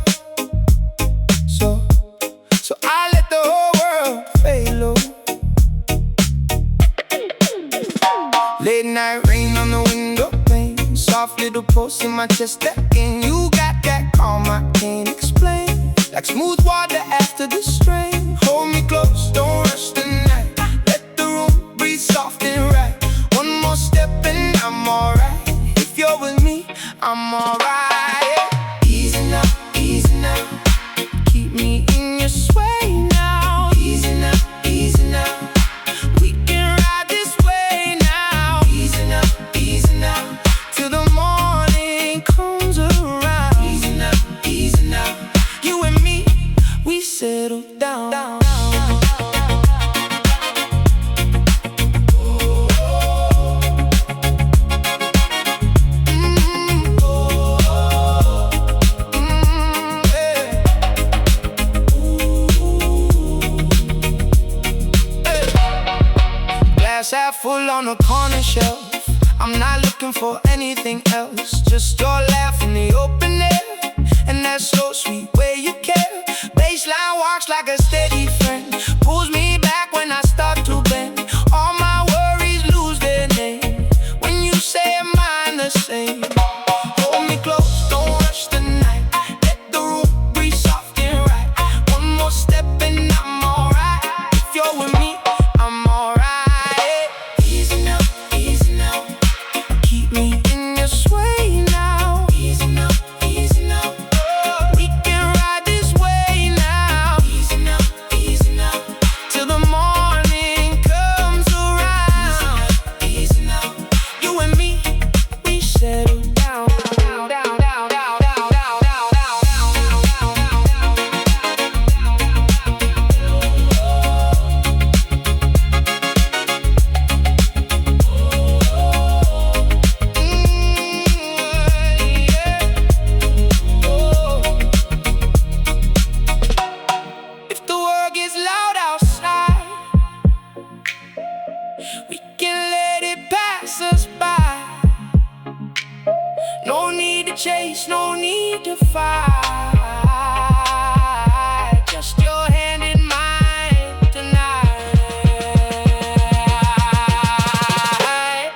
So I let the whole world fade low. Late night rain on the window pane, soft little pulse in my chest again. You got that calm I can't explain, like smooth water after the strain. Hold me close, don't rush the night. Let the room breathe soft and right. One more step and I'm alright. If you're with me, I'm alright, yeah. Easy now, easy now. Keep me in your sway now. Easy now, easy now. We can ride this way now. Easy now, easy now. Till the morning comes around. Easy now, easy now. You and me, we settle down. Glass half full on the corner shelf. I'm not looking for anything else, just your laugh in the open air, and that slow sweet way you care. Baseline walks like a steady friend, pulls me back when I start to bend. All my worries We can let it pass us by. No need to chase, no need to fight. Just your hand in mine tonight.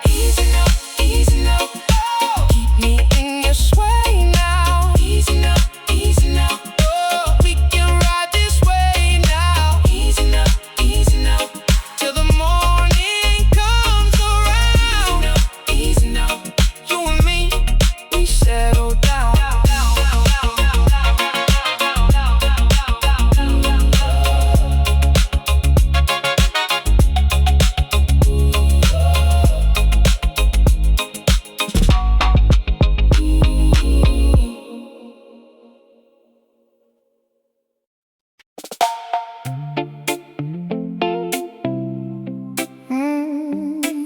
Easy now, easy now. Oh, keep me in your sway now. Easy now, easy now. Oh, we can ride this way now. Easy now, till the morning comes around. Easy now, you and me, we settle down.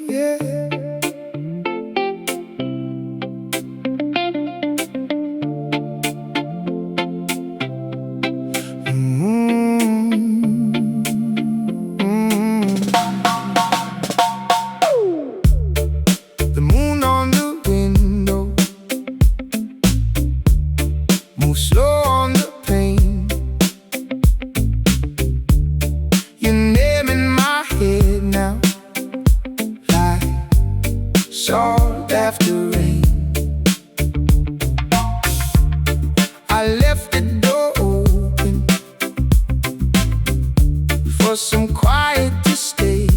Yeah. The moon on the window moves slow on the pane. Your name in my head now, like salt after rain. I left the door open for some quiet to stay.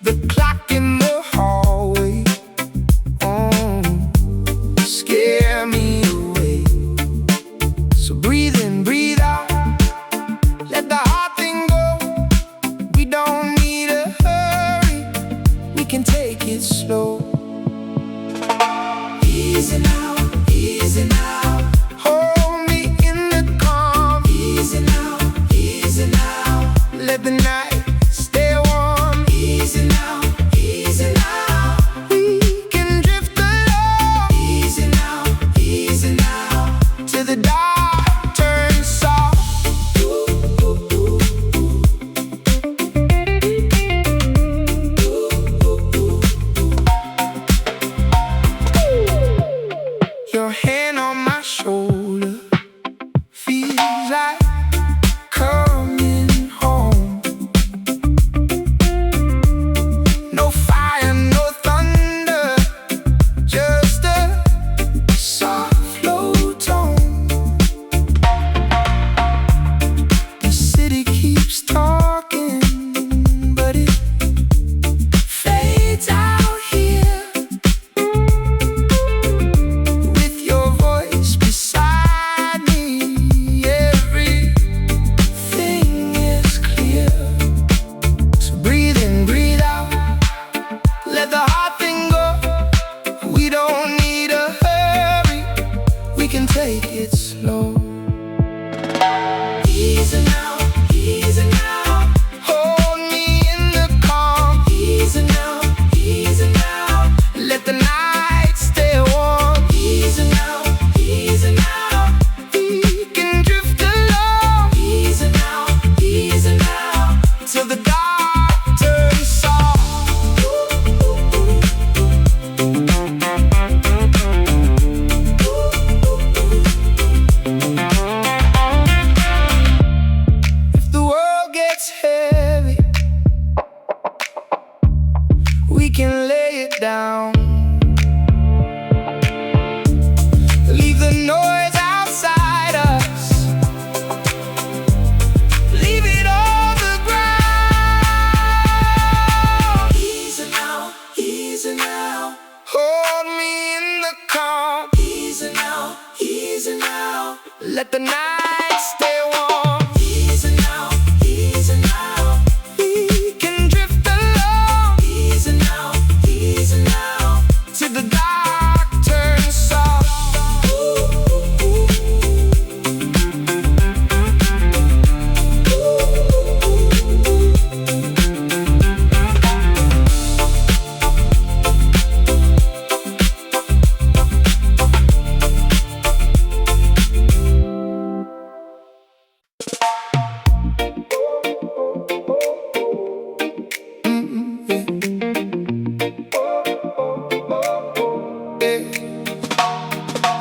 The clock in the hallway, scare me away. So breathe in, breathe out, let the heart thing go. We don't need a hurry, we can take it slow. Easy now, easy now. Hold me in the calm. Easy now, easy now. Let the night stay warm. Easy now, easy now. We can drift along. Easy now, till the dark turns soft. Your hand on my shoulder feels like coming home.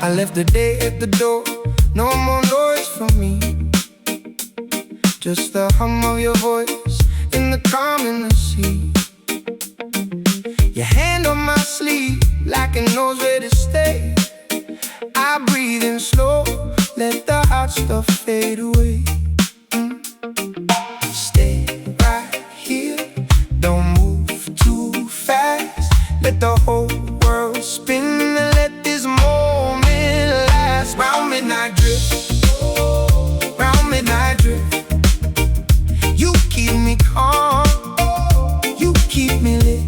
I left the day at the door, no more noise from me, just the hum of your voice in the calm in the sea. Your hand on my sleeve, like it knows where to stay. I breathe in slow, let the hot stuff fade away. Stay right here, don't move too fast. Let the whole world spin and let this moment last. Round midnight drift, round midnight drift. You keep me calm, you keep me lit.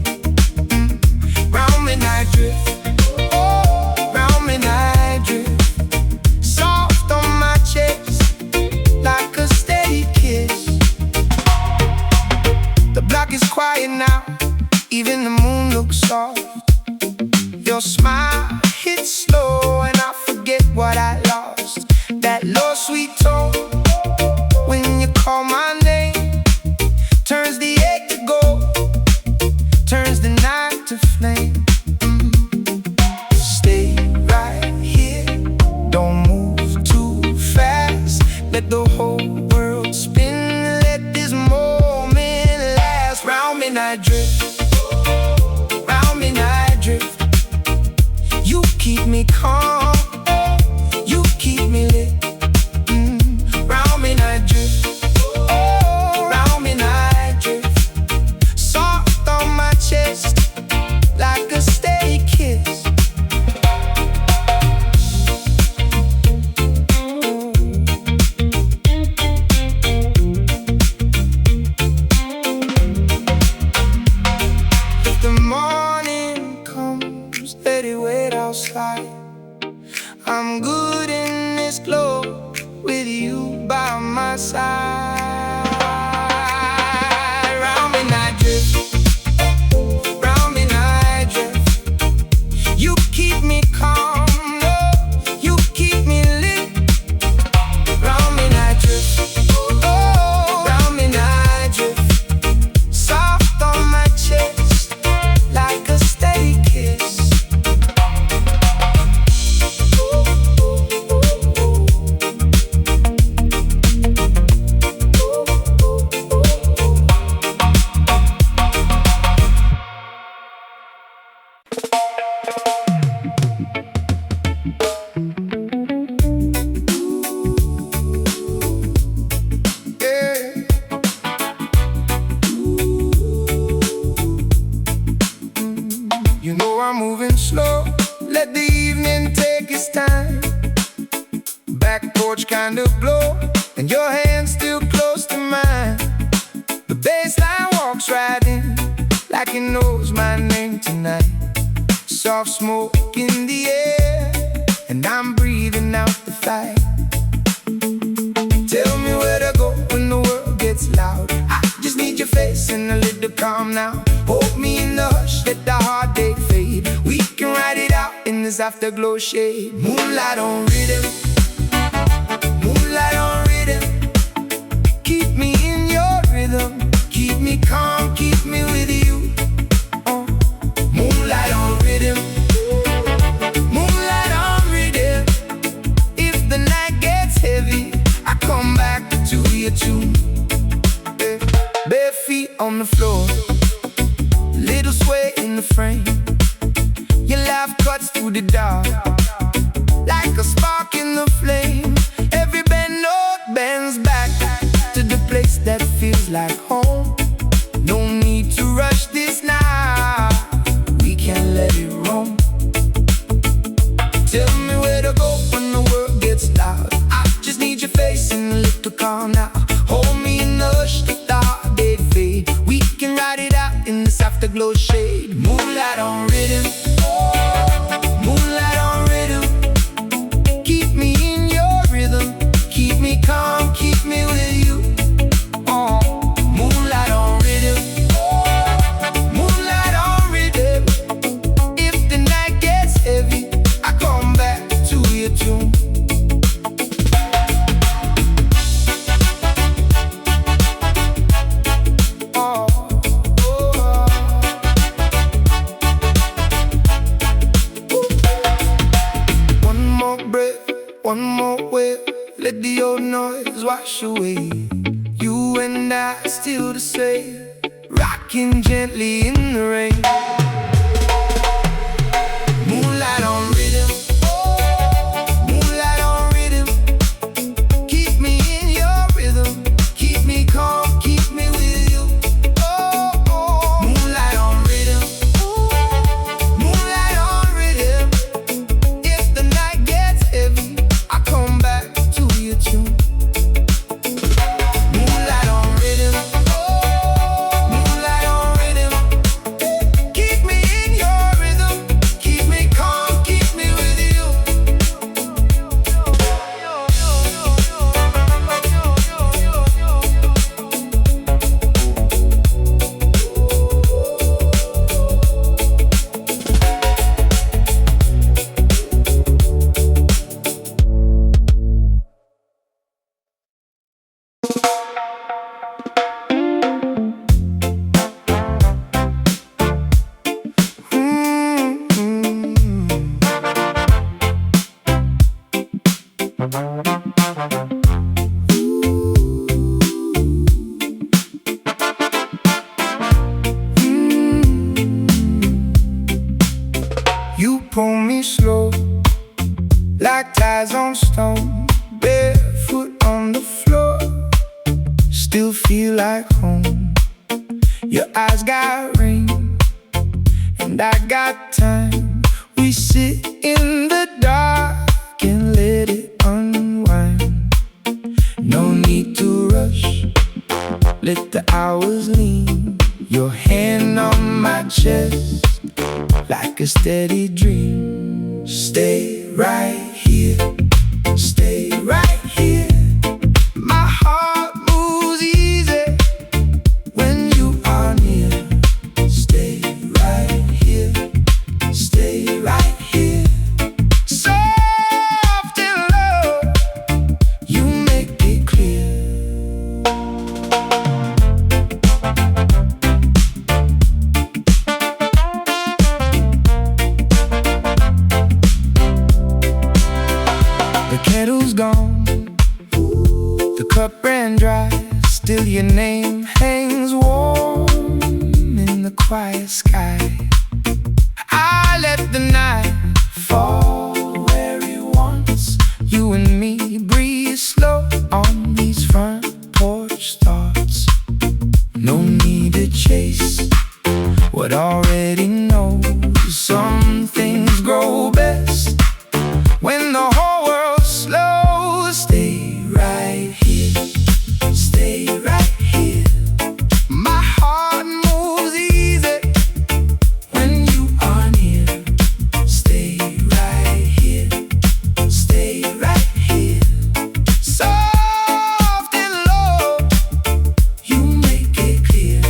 Round midnight drift, round midnight drift. Soft on my chest, like a steady kiss. The block is quiet now, even the moon looks soft. Your smile hits slow and I forget what I lost. That low sweet tone when you call my name turns the ache to gold, turns the night to flame. Stay right here, don't move too fast. Let the whole world spin, let this moment last. Round midnight drift, round midnight drift. You keep me calm, you keep me lit. Round midnight drift, round midnight drift. Soft on my chest, like a steady kiss. If the morning comes, let it wait outside. I'm good in this glow with you by my side. Round midnight drift, round midnight drift. You keep me calm, no, you keep me lit. Round midnight drift, oh, round midnight drift. Soft on my chest, like a steady kiss. You know I'm moving slow, let the evening take its time. Back porch kind of glow, and your hand's still close to mine. The bassline walks right in, like it knows my name tonight. Soft smoke in the air, and I'm breathing out the fight. Tell me where to go when the world gets loud. I just need your face and a little calm now. Hold me in the hush, let the heartache fade. We can ride it out in this afterglow shade. Moonlight on rhythm, moonlight on rhythm. Keep me in your rhythm, keep me calm, keep me with you. Moonlight on rhythm, moonlight on rhythm. If the night gets heavy, I come back to your tune. Bare feet on the floor, little sway in the frame. Your laugh cuts through the dark, like a spark in the flame. Every bend note bends back to the place that feels like home. No need to rush this now, we can let it roam. Tell me where to go when the world gets loud. I just need your face and a little calm now. Hold me in the hush, let the heartache fade. We can ride it out in this afterglow shade. Moonlight on rhythm, moonlight on rhythm. Keep me in your rhythm, keep me calm, keep me with you. Moonlight on rhythm, moonlight on rhythm. If the night gets heavy, I come back to your tune. to say, rocking gently in the rain. Moonlight on rhythm, moonlight on rhythm. Keep me in your rhythm, keep me calm, keep me with you. Oh, oh. Moonlight on rhythm, moonlight on rhythm. If the night gets heavy, I come back to your tune. Moonlight on rhythm, moonlight on rhythm. Keep me in your rhythm, keep me calm, keep me with you. You pull me slow, like tides on stone, barefoot on the floor, still feel like home. Your eyes got rain, and I got time. We sit in the dark and let it unwind. No need to rush, let the hours lean. Your hand on my chest, like a steady dream. Stay right here, stay right here. My heart moves easy when you are near. Stay right here, stay right here. Soft and low, you make it clear. The kettle's gone, the cup ran dry. Still your name hangs warm in the quiet sky. I let the night fall where it wants. You and me breathe slow on these front porch thoughts. No need to chase what already knows. Some things grow best when the whole world slows. Stay right here, stay right here. My heart moves easy when you are near. Stay right here, stay right here. Soft and low, you make it clear.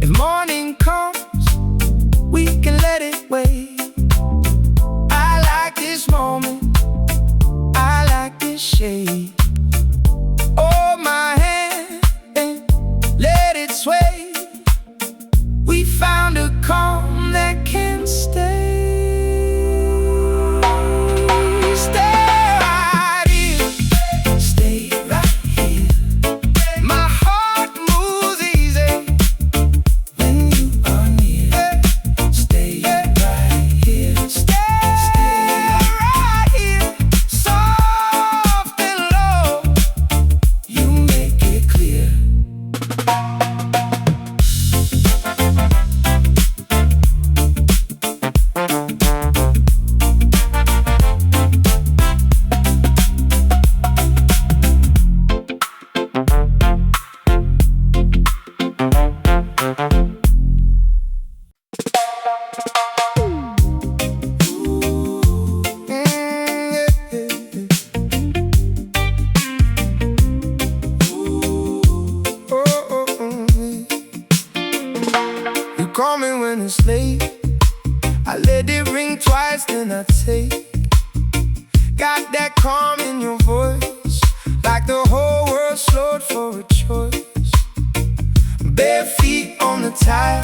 If morning comes, we can let it wait. I like this moment, I like this shade. Hold my hand and let it sway. We found a calm that can stay. Stay right here, stay right here. My heart moves easy when you are near. Stay right here, stay right here. Soft and low, you make it clear. You call me when it's late, I let it ring twice, then I take. Got that calm in your voice, like the whole world slowed for a choice. Bare feet on the tile,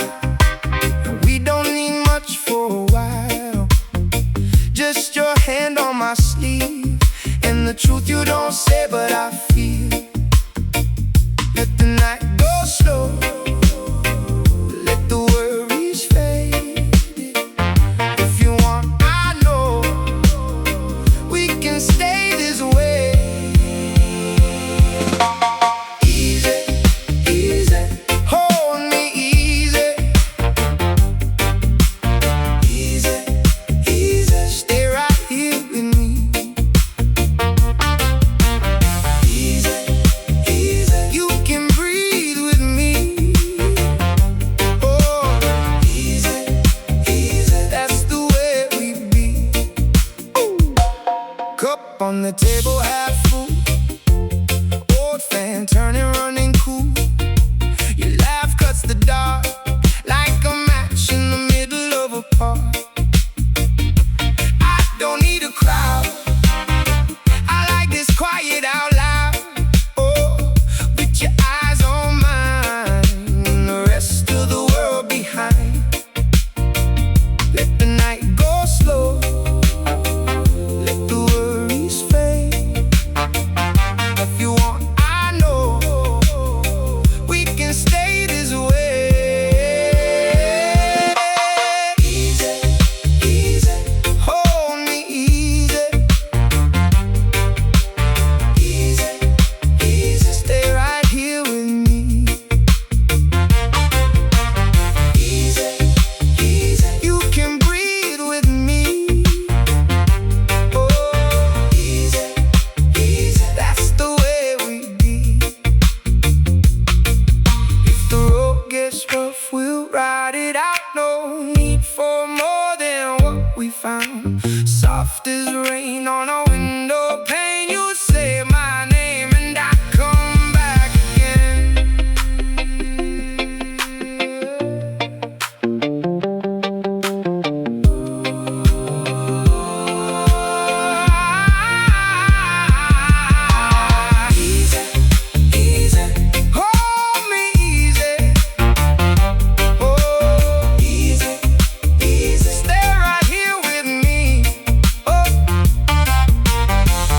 the table half full, old fan turning running cool. Your laugh cuts the dark like a match in the middle of a park. I don't need a crowd, I like this quiet out loud. Oh, with your eyes on mine and the rest of the world behind. Let the night go slow, let the worries fade. If you want, I know we can stay this way. Easy, easy, hold me easy. Easy, easy, stay right here with me. Easy, easy, you can breathe with me. Oh, easy, easy, that's the way we be. If the road gets rough, we'll ride it out. No need for more than what we found. Soft as rain on a window pane, you say my name and I come back again. Easy, easy, hold me easy. Oh, easy, easy, stay right here with me. Oh,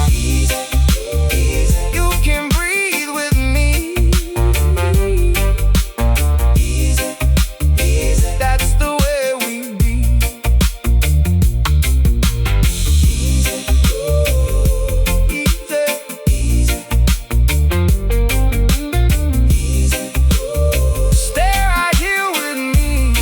easy, easy, you can breathe with me. Easy, easy, that's the way we be. Easy, easy, easy, stay right here with me.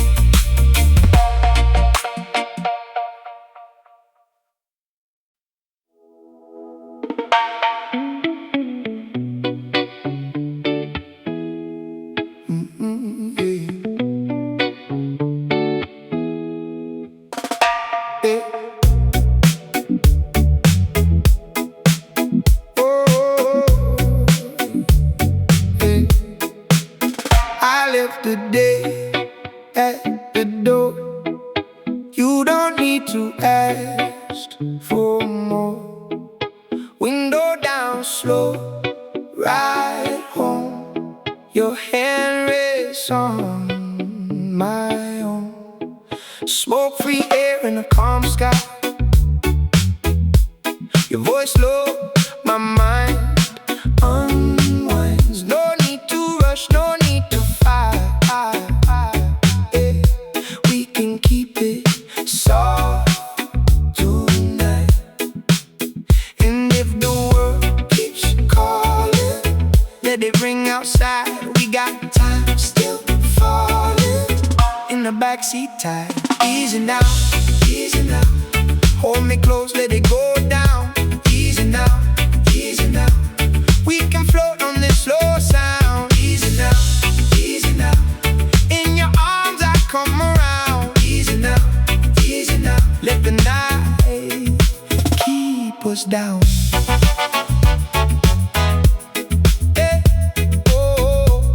Yeah. Oh, yeah. I left the day at the door. You don't need to ask for more. Window down slow, ride home. Your hand rests on my own. Smoke-free air in a calm sky. Your voice low, my mind unwinds. No need to rush, no need to fight. Yeah, we can keep it soft tonight. And if the world keeps calling, let it ring outside. We got time still falling in the backseat tight. Easy now, easy now. Hold me close, let it go down. Easy now, easy now. We can float on this slow sound. Easy now, easy now. In your arms I come around. Easy now, easy now. Let the night keep us down. Eh, oh.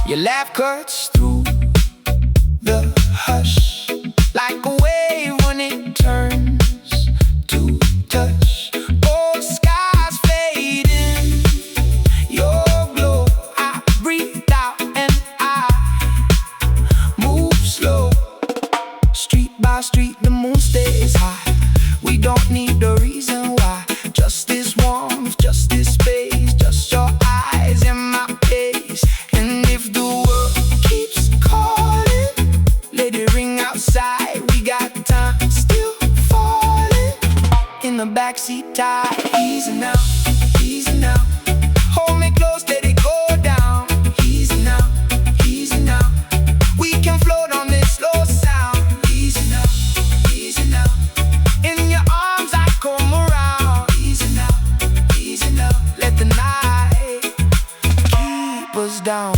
Your laugh cuts through the hush like a wave when it turns to touch. Oh, skies fading, your glow. I breathe out and I move slow. Street by street, the moon stays high. We don't need a reason why. Just this warmth, just this space, just your eyes and my face. And if the world keeps calling, let it ring outside. We got time still falling in the backseat tight. Easy now, easy now. Hold me close, let it go down. Easy now, easy now. We can float on this slow sound. Easy now, easy now. In your arms I come around. Easy now, easy now. Let the night keep us down.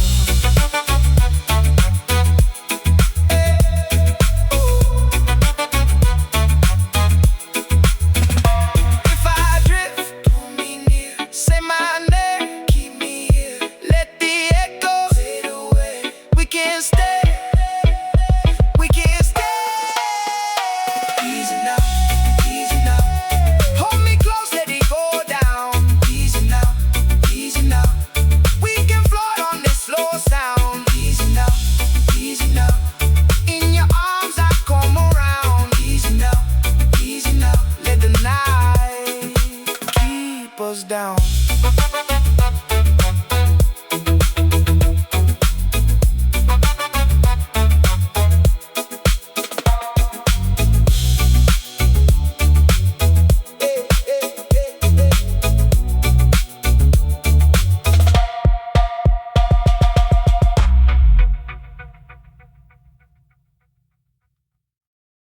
keep us down.